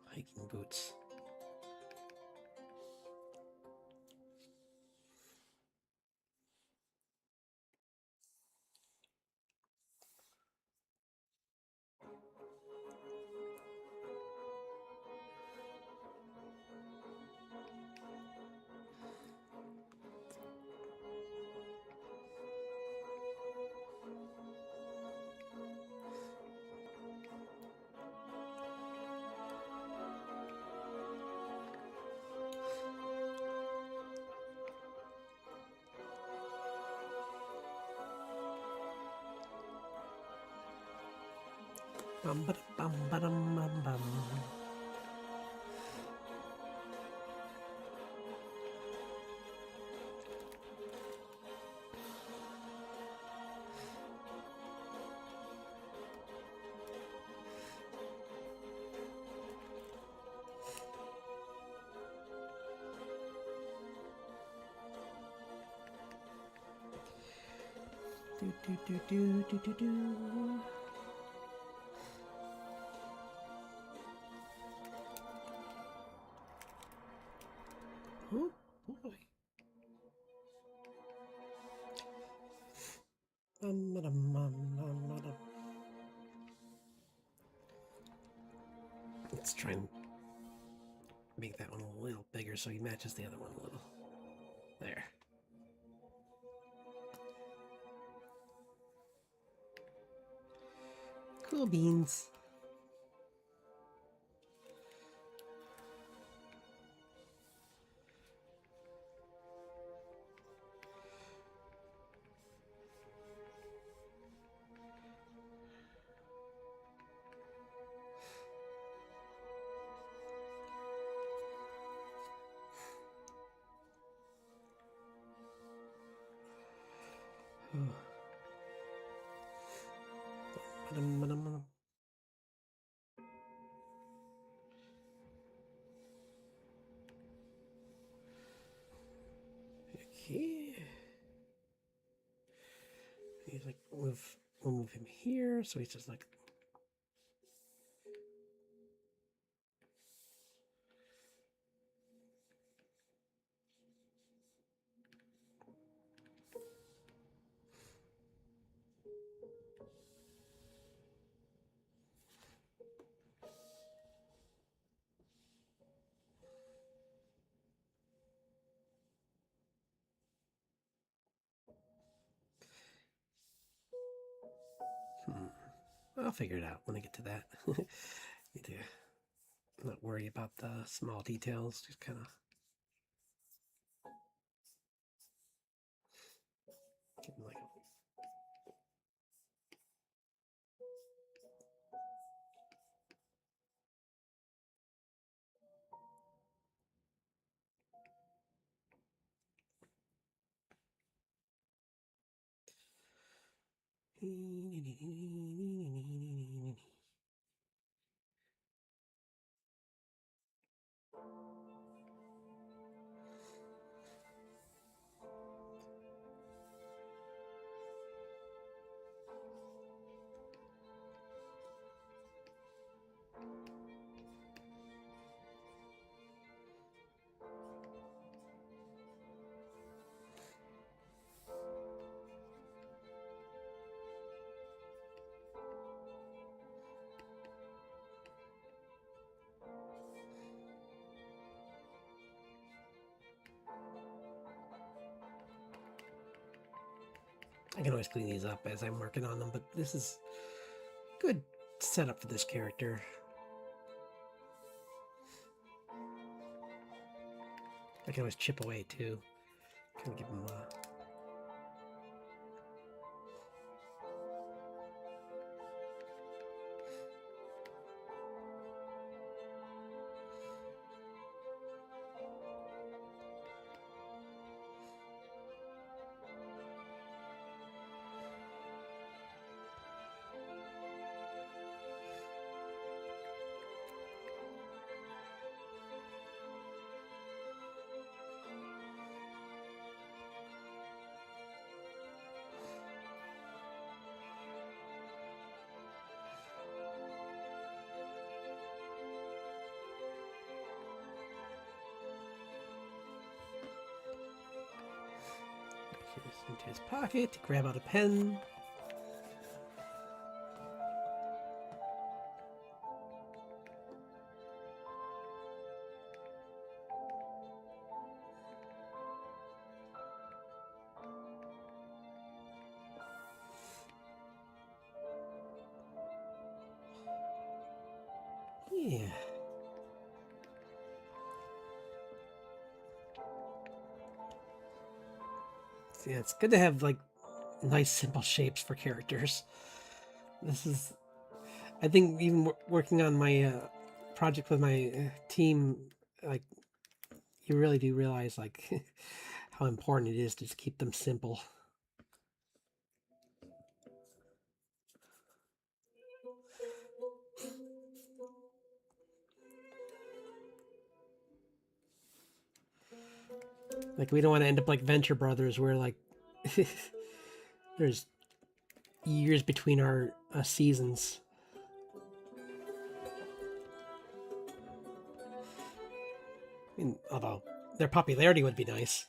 Hiking boots. Bum ba bum ba dum bum bum. Do do do do do do do. Oh boy. Let's try and make that one a little bigger so he matches the other one a little. There. Cool beans. Okay. He's like, we'll move him here, so he's just like. I'll figure it out when I get to that. Need to not worry about the small details. Just kind of like. I can always clean these up as I'm working on them, but this is good setup for this character. I can always chip away too. Kind of give him a. Into his pocket, grab out a pen. Yeah. So yeah, it's good to have like nice simple shapes for characters. This is I think even working on my project with my team, like you really do realize like how important it is to just keep them simple. Like we don't want to end up like Venture Brothers, where like there's years between our seasons. I mean, although their popularity would be nice.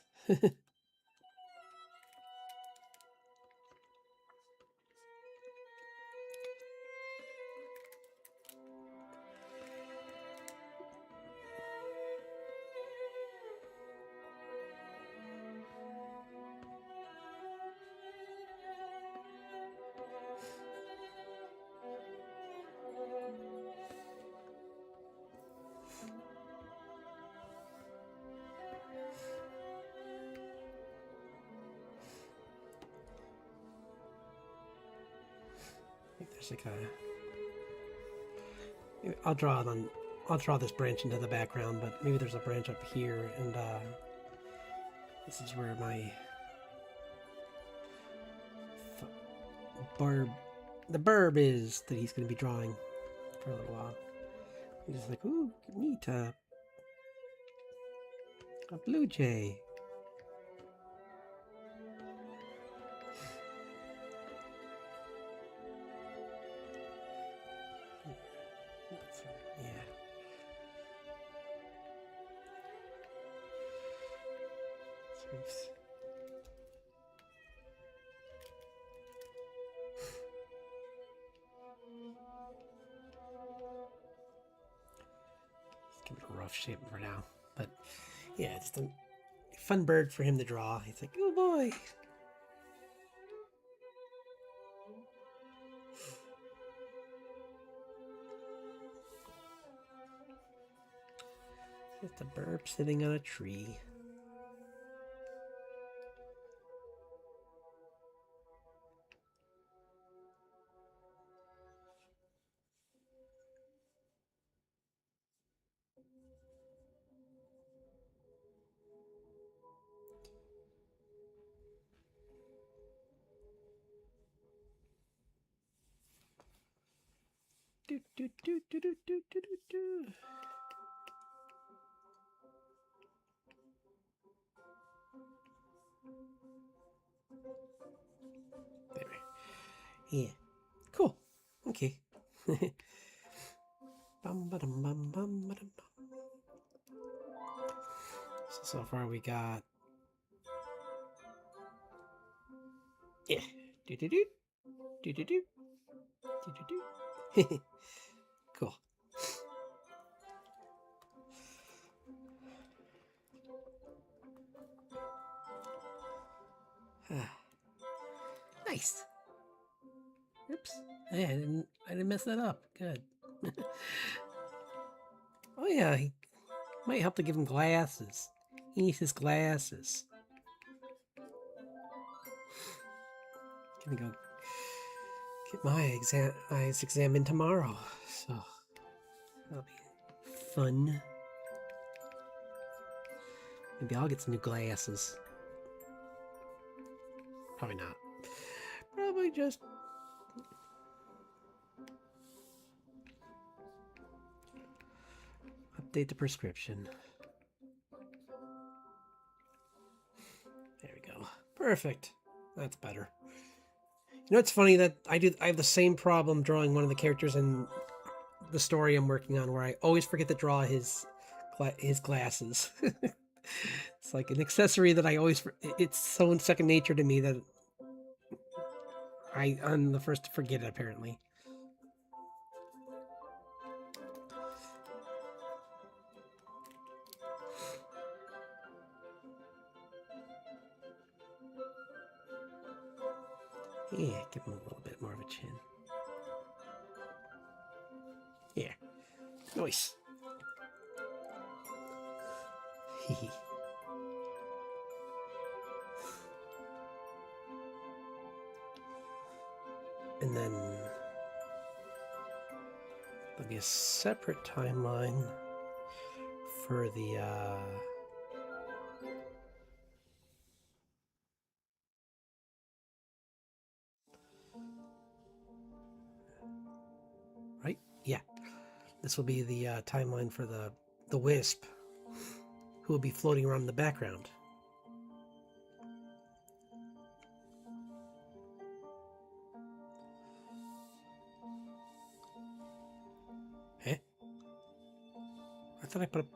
There's like a. I'll draw it on. I'll draw this branch into the background, but maybe there's a branch up here, and this is where my barb, the burb is that he's going to be drawing for a little while. He's just like, ooh, neat, a blue jay. Yeah. Let's give it a rough shape for now. But yeah, it's a fun bird for him to draw. He's like, oh boy. It's a burb sitting on a tree. Do, do, do, do, do, do, do, do. There. Yeah. Cool. Okay. Bum, ba-dum, bum, bum, ba-dum, bum. So far we got. Yeah. Do do do. Do do do. Do do do. Cool. Nice. Oops. Yeah, I didn't mess that up. Good. Oh yeah, he might help to give him glasses. He needs his glasses. Gonna go get my eyes examined tomorrow, so that'll be fun. Maybe I'll get some new glasses. Probably not. Probably just update the prescription. There we go. Perfect. That's better. You know, it's funny that I have the same problem drawing one of the characters in the story I'm working on, where I always forget to draw his glasses. It's like an accessory that I always. It's so second nature to me that I'm the first to forget it. Apparently. Yeah, give him a little bit more of a chin. Yeah. Nice. And then There'll be a separate timeline for the right? Yeah. This will be the timeline for the wisp, who will be floating around in the background. Eh? I thought I put a...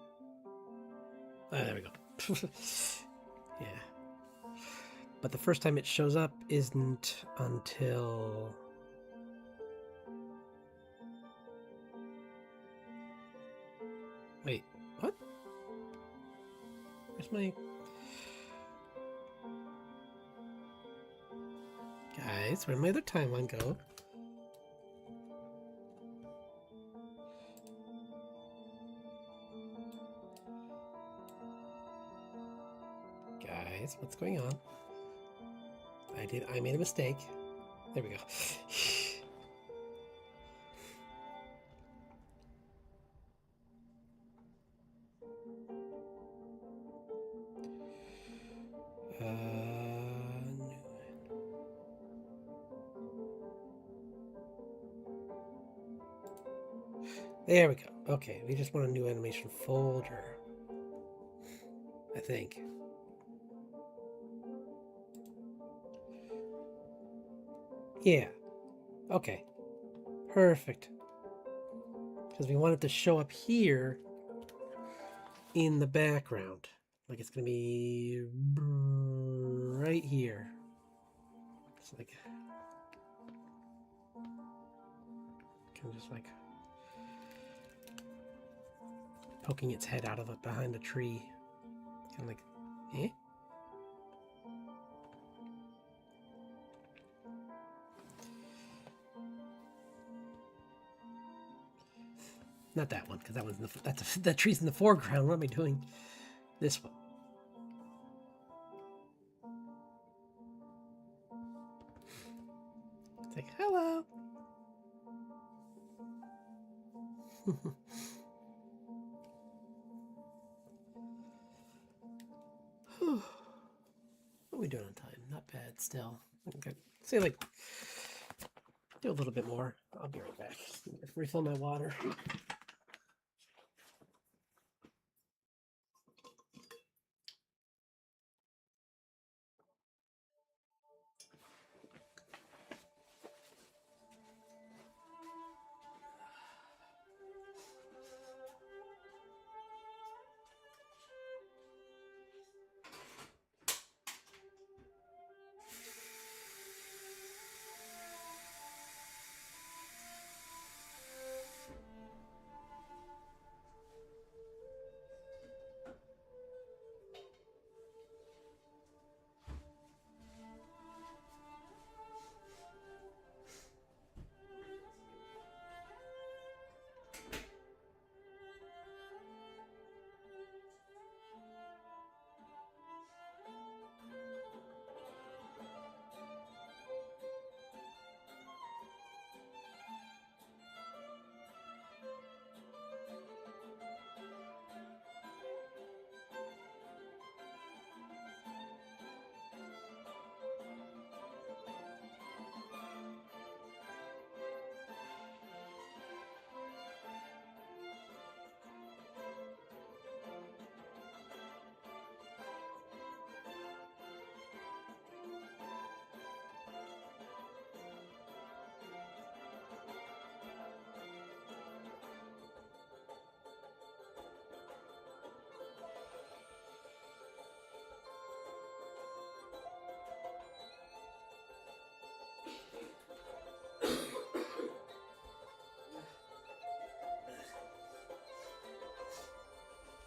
Oh, there we go. Yeah. But the first time it shows up isn't until... Wait, what? Where's my... Guys, where'd my other timeline go? Guys, what's going on? I made a mistake. There we go. There we go. Okay, we just want a new animation folder, I think. Yeah. Okay. Perfect. Because we want it to show up here in the background. Like it's going to be right here. It's like... kind of just like... poking its head out of it behind a tree. Kind of like, eh? Not that one, because that one's in the, that tree's in the foreground. What am I doing? This one. It's like, hello. What are we doing on time? Not bad still. Okay. Say like, do a little bit more. I'll be right back. Refill my water.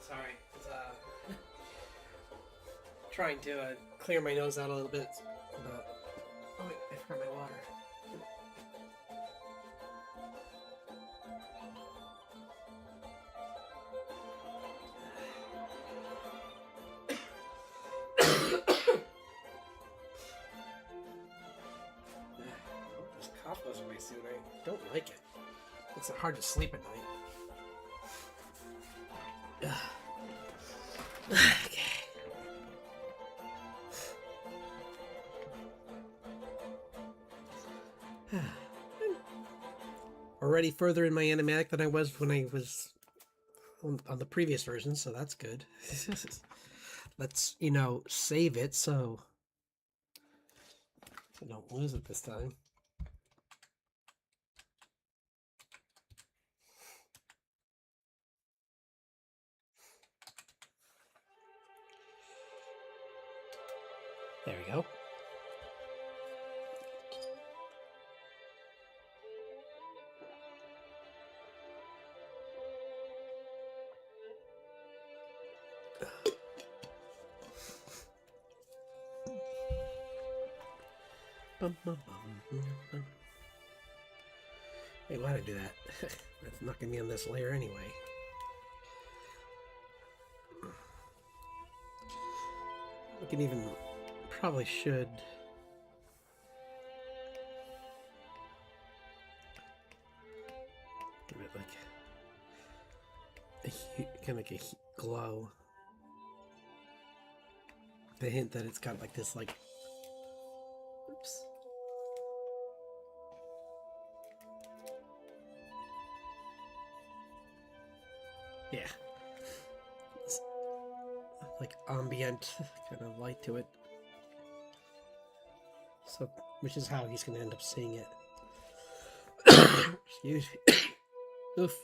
Sorry, it's trying to clear my nose out a little bit. But oh wait, I forgot my water. This cough goes away soon. I don't like it. makes it hard to sleep at night. Okay. Already further in my animatic than I was when I was on the previous version, so that's good. Let's, save it so I don't lose it this time. There we go. Hey, why did I do that? That's not going to be on this layer anyway. We can even, probably should. Give it like kind of like a glow. The hint that it's got like this, like, oops. Yeah. It's like ambient kind of light to it. So, which is how he's going to end up seeing it. Excuse me. Oof.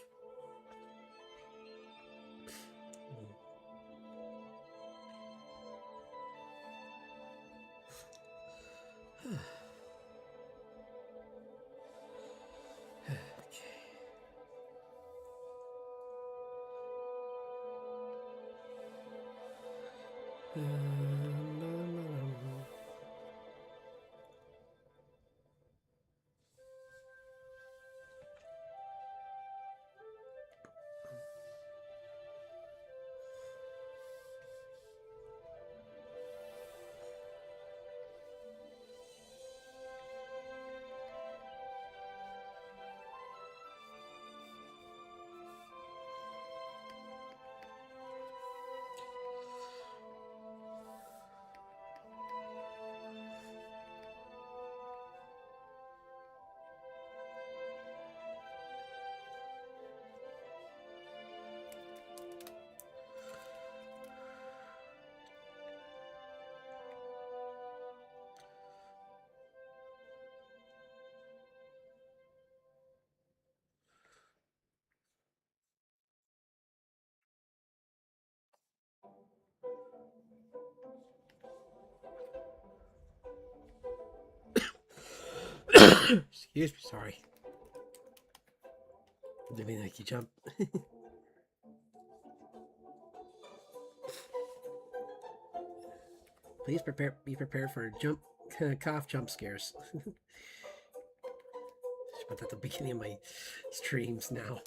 Excuse me, sorry. Didn't mean to make you jump. Please be prepared for cough jump scares. Should put that at the beginning of my streams now.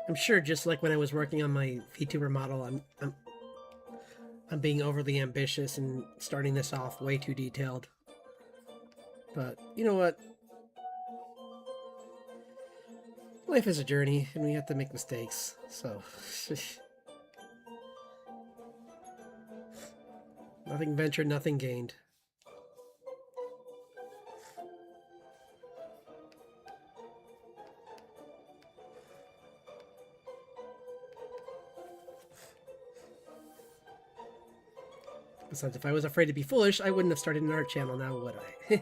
I'm sure, just like when I was working on my VTuber model, I'm being overly ambitious and starting this off way too detailed. But you know what? Life is a journey, and we have to make mistakes. So, nothing ventured, nothing gained. Besides, if I was afraid to be foolish, I wouldn't have started an art channel now, would I?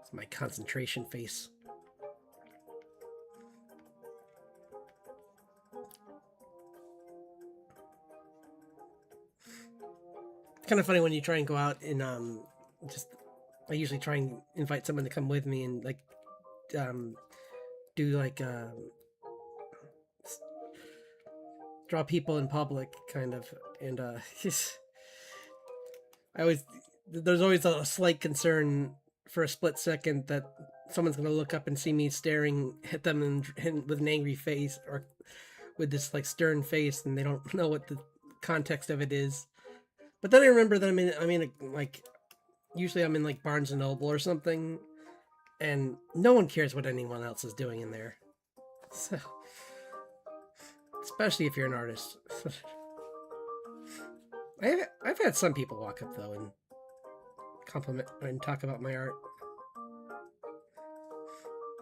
It's my concentration face. It's kind of funny when you try and go out and just I usually try and invite someone to come with me and like do like draw people in public kind of, and I always there's always a slight concern for a split second that someone's gonna look up and see me staring at them and with an angry face or with this like stern face, and they don't know what the context of it is. But then I remember that like usually I'm in like Barnes and Noble or something, and no one cares what anyone else is doing in there. So, especially if you're an artist. I've had some people walk up though and compliment and talk about my art,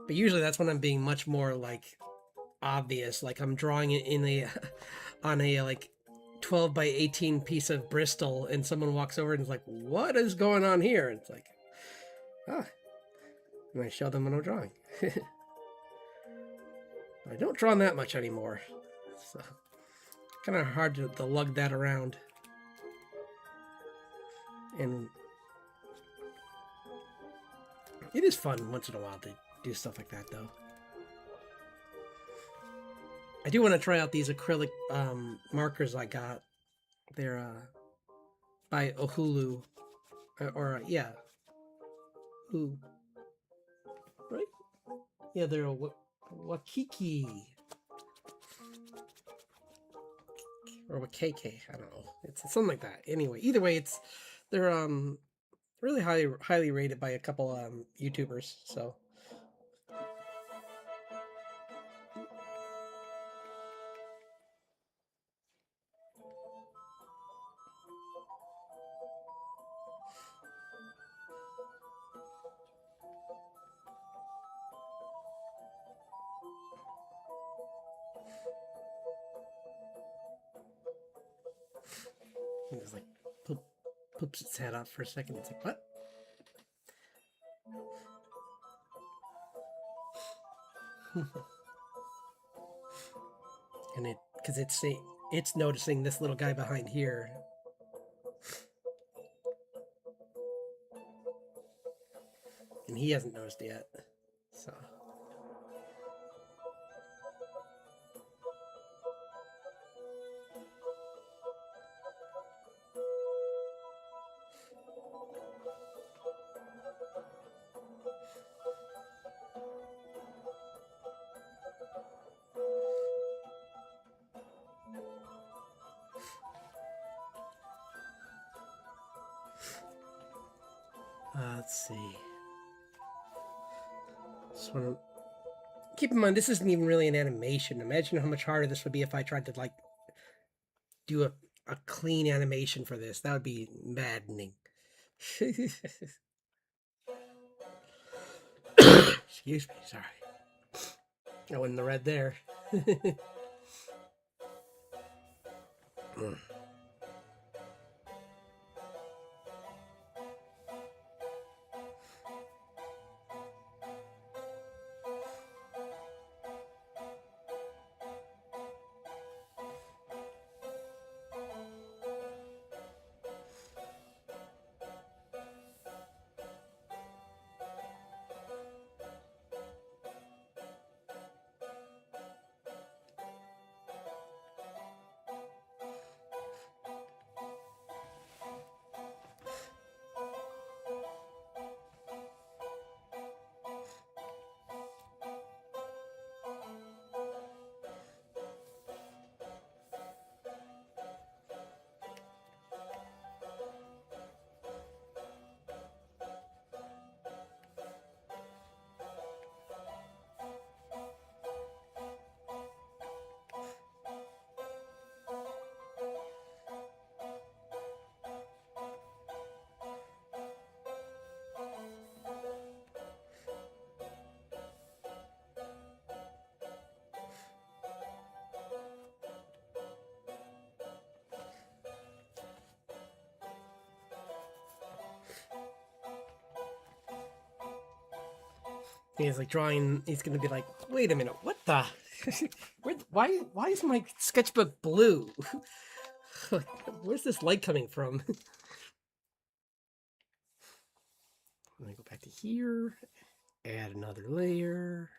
but usually that's when I'm being much more like obvious, like I'm drawing it in a on a like 12 by 18 piece of Bristol, and someone walks over and is like, "What is going on here?" And it's like, ah, and I show them what I'm drawing. I don't draw that much anymore, so kind of hard to lug that around. And it is fun once in a while to do stuff like that, though. I do want to try out these acrylic markers I got. They're by Ohulu, or yeah, Ooh, right? Yeah, they're a Wakiki or Wakeke. I don't know. It's something like that. Anyway, either way, they're really highly rated by a couple YouTubers. So. It's like poops its head off for a second. It's like, what? And because it's noticing this little guy behind here. And he hasn't noticed yet. So. Let's see. So, keep in mind, this isn't even really an animation. Imagine how much harder this would be if I tried to like do a clean animation for this. That would be maddening. Excuse me, sorry. I went in the red there. He's like drawing. He's gonna be like, wait a minute, what the? Why is my sketchbook blue? Like, where's this light coming from? Let me go back to here. Add another layer.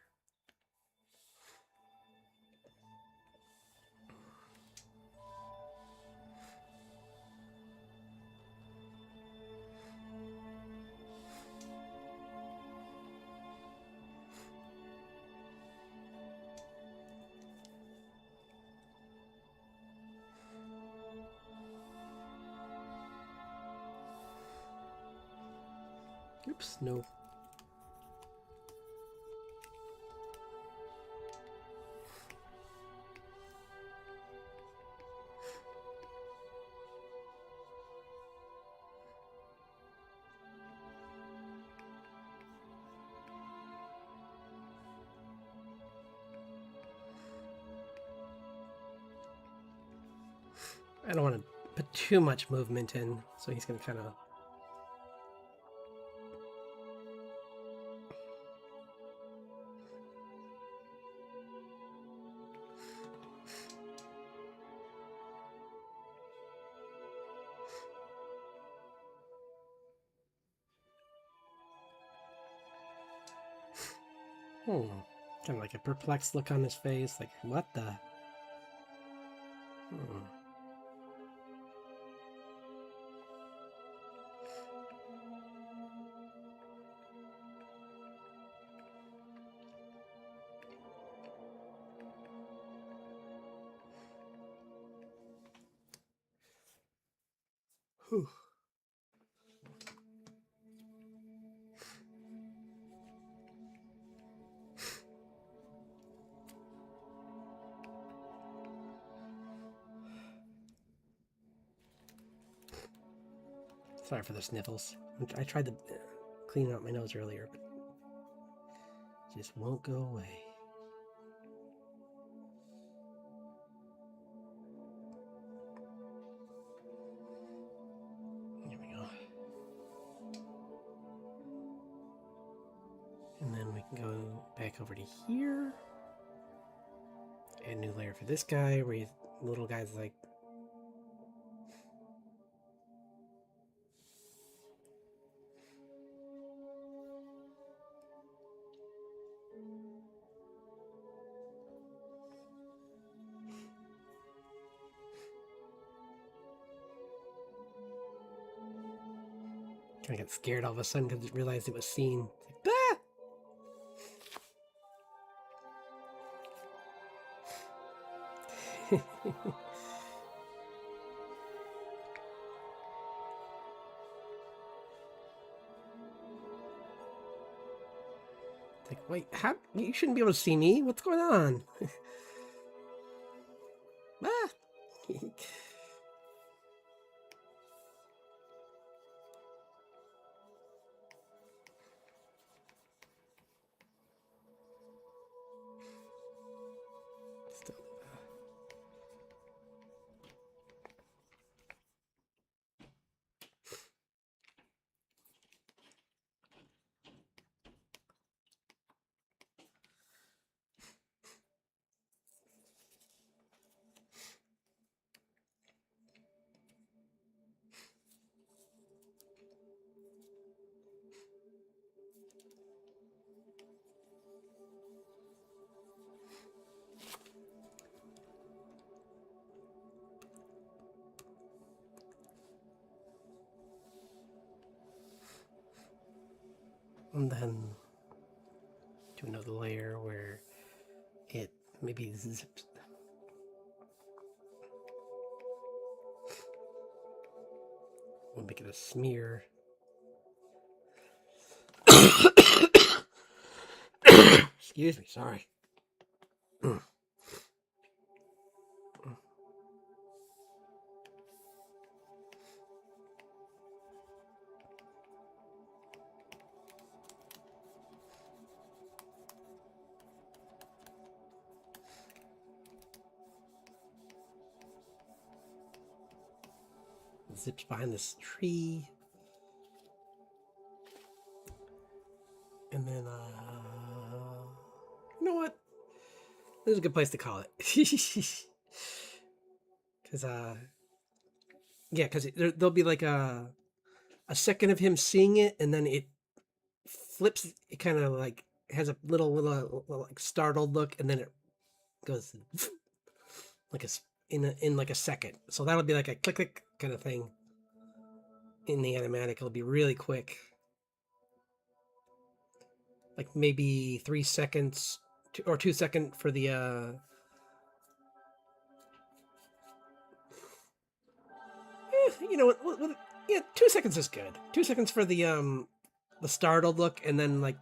Oops, no. I don't want to put too much movement in, so he's going to kind of... Kind of like a perplexed look on his face, like, what the? Whew. Sorry for the sniffles. I tried to clean out my nose earlier, but it just won't go away. There we go. And then we can go back over to here. Add a new layer for this guy, where the little guy's like... kind of got scared all of a sudden because it realized it was seen. It's like, ah! Like, wait, how? You shouldn't be able to see me. What's going on? Ah! Still. And then do another layer where it maybe zips. We'll make it a smear. Excuse me, sorry. Zips behind this tree. And then This is a good place to call it. Because yeah, because there'll be like a second of him seeing it, and then it flips. It kind of like has a little like startled look, and then it goes like in like a second. So that'll be like a click click kind of thing. In the animatic, it'll be really quick, like maybe 3 seconds or 2 second for the you know what, yeah, 2 seconds is good. 2 seconds for the startled look, and then like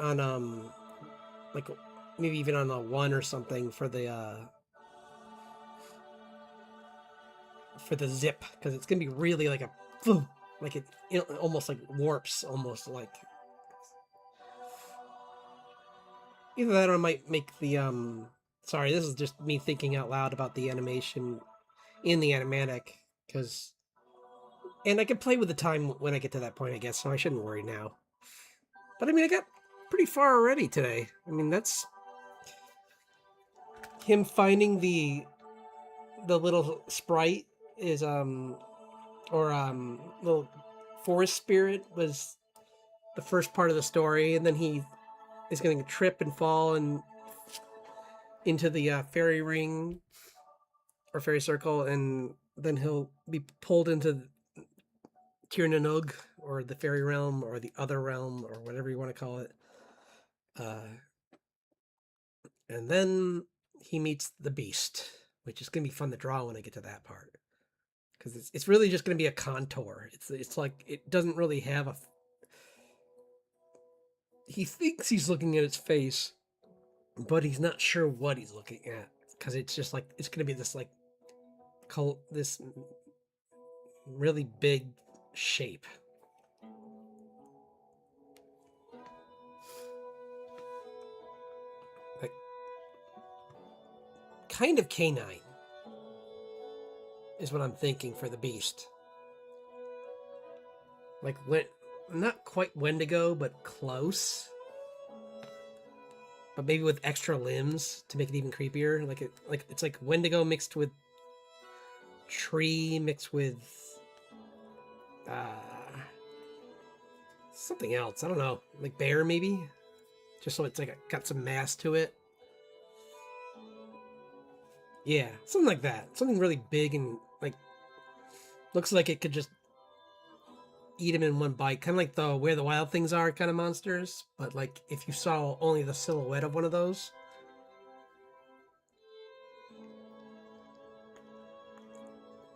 on like maybe even on a one or something for the zip, because it's gonna be really like a like it almost like warps, almost like either that or I might make the sorry, this is just me thinking out loud about the animation in the animatic, because and I can play with the time when I get to that point, I guess, so I shouldn't worry now. But I mean, I got pretty far already today. I mean, that's him finding the little sprite is or little forest spirit was the first part of the story, and then he is going to trip and fall and into the fairy ring or fairy circle, and then he'll be pulled into Tirnanug, or the fairy realm, or the other realm, or whatever you want to call it. And then he meets the beast, which is going to be fun to draw when I get to that part, because it's really just going to be a contour. It's like it doesn't really have a. He thinks he's looking at its face, but he's not sure what he's looking at, because it's just like it's going to be this like this really big shape. Like kind of canine is what I'm thinking for the beast. Like not quite Wendigo, but close. But maybe with extra limbs to make it even creepier. Like it's like Wendigo mixed with tree mixed with something else. I don't know, like bear maybe, just so it's like got some mass to it. Yeah, something like that. Something really big and like looks like it could just eat him in one bite, kind of like the Where the Wild Things Are kind of monsters. But like if you saw only the silhouette of one of those.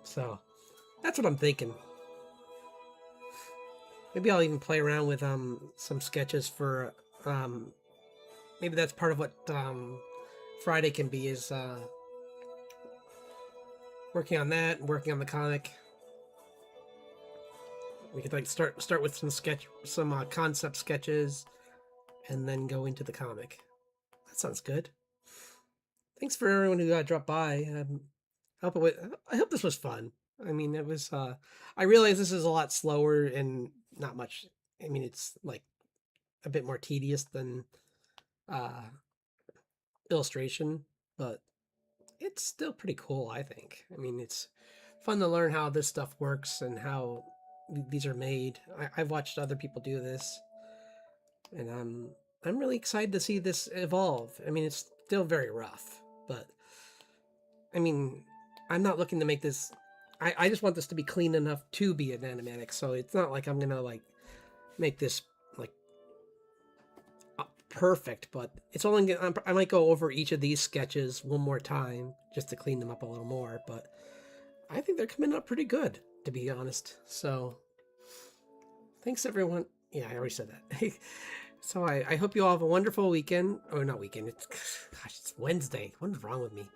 So that's what I'm thinking. Maybe I'll even play around with some sketches for maybe that's part of what Friday can be, is working on that and working on the comic. We could like start with some concept sketches, and then go into the comic. That sounds good. Thanks for everyone who dropped by. I hope this was fun. I mean, it was. I realize this is a lot slower and not much. I mean, it's like a bit more tedious than uh, illustration, but it's still pretty cool, I think. I mean, it's fun to learn how this stuff works and how these are made. I've watched other people do this, and I'm really excited to see this evolve. I mean, it's still very rough, but I mean, I'm not looking to make this. I just want this to be clean enough to be an animatic, so it's not like I'm gonna like make this like perfect, but it's only I might go over each of these sketches one more time just to clean them up a little more, but I think they're coming up pretty good, to be honest. So thanks everyone. Yeah, I already said that. So I hope you all have a wonderful weekend. Or not weekend, it's Wednesday. What's wrong with me?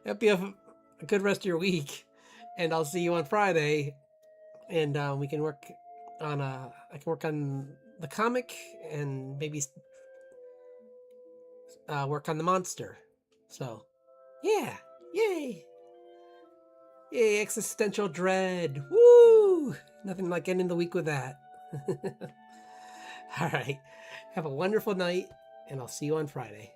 Hope you have a good rest of your week, and I'll see you on Friday, and we can work on I can work on the comic, and maybe work on the monster. So yeah, yay, yay, existential dread. Woo! Nothing like ending the week with that. All right. Have a wonderful night, and I'll see you on Friday.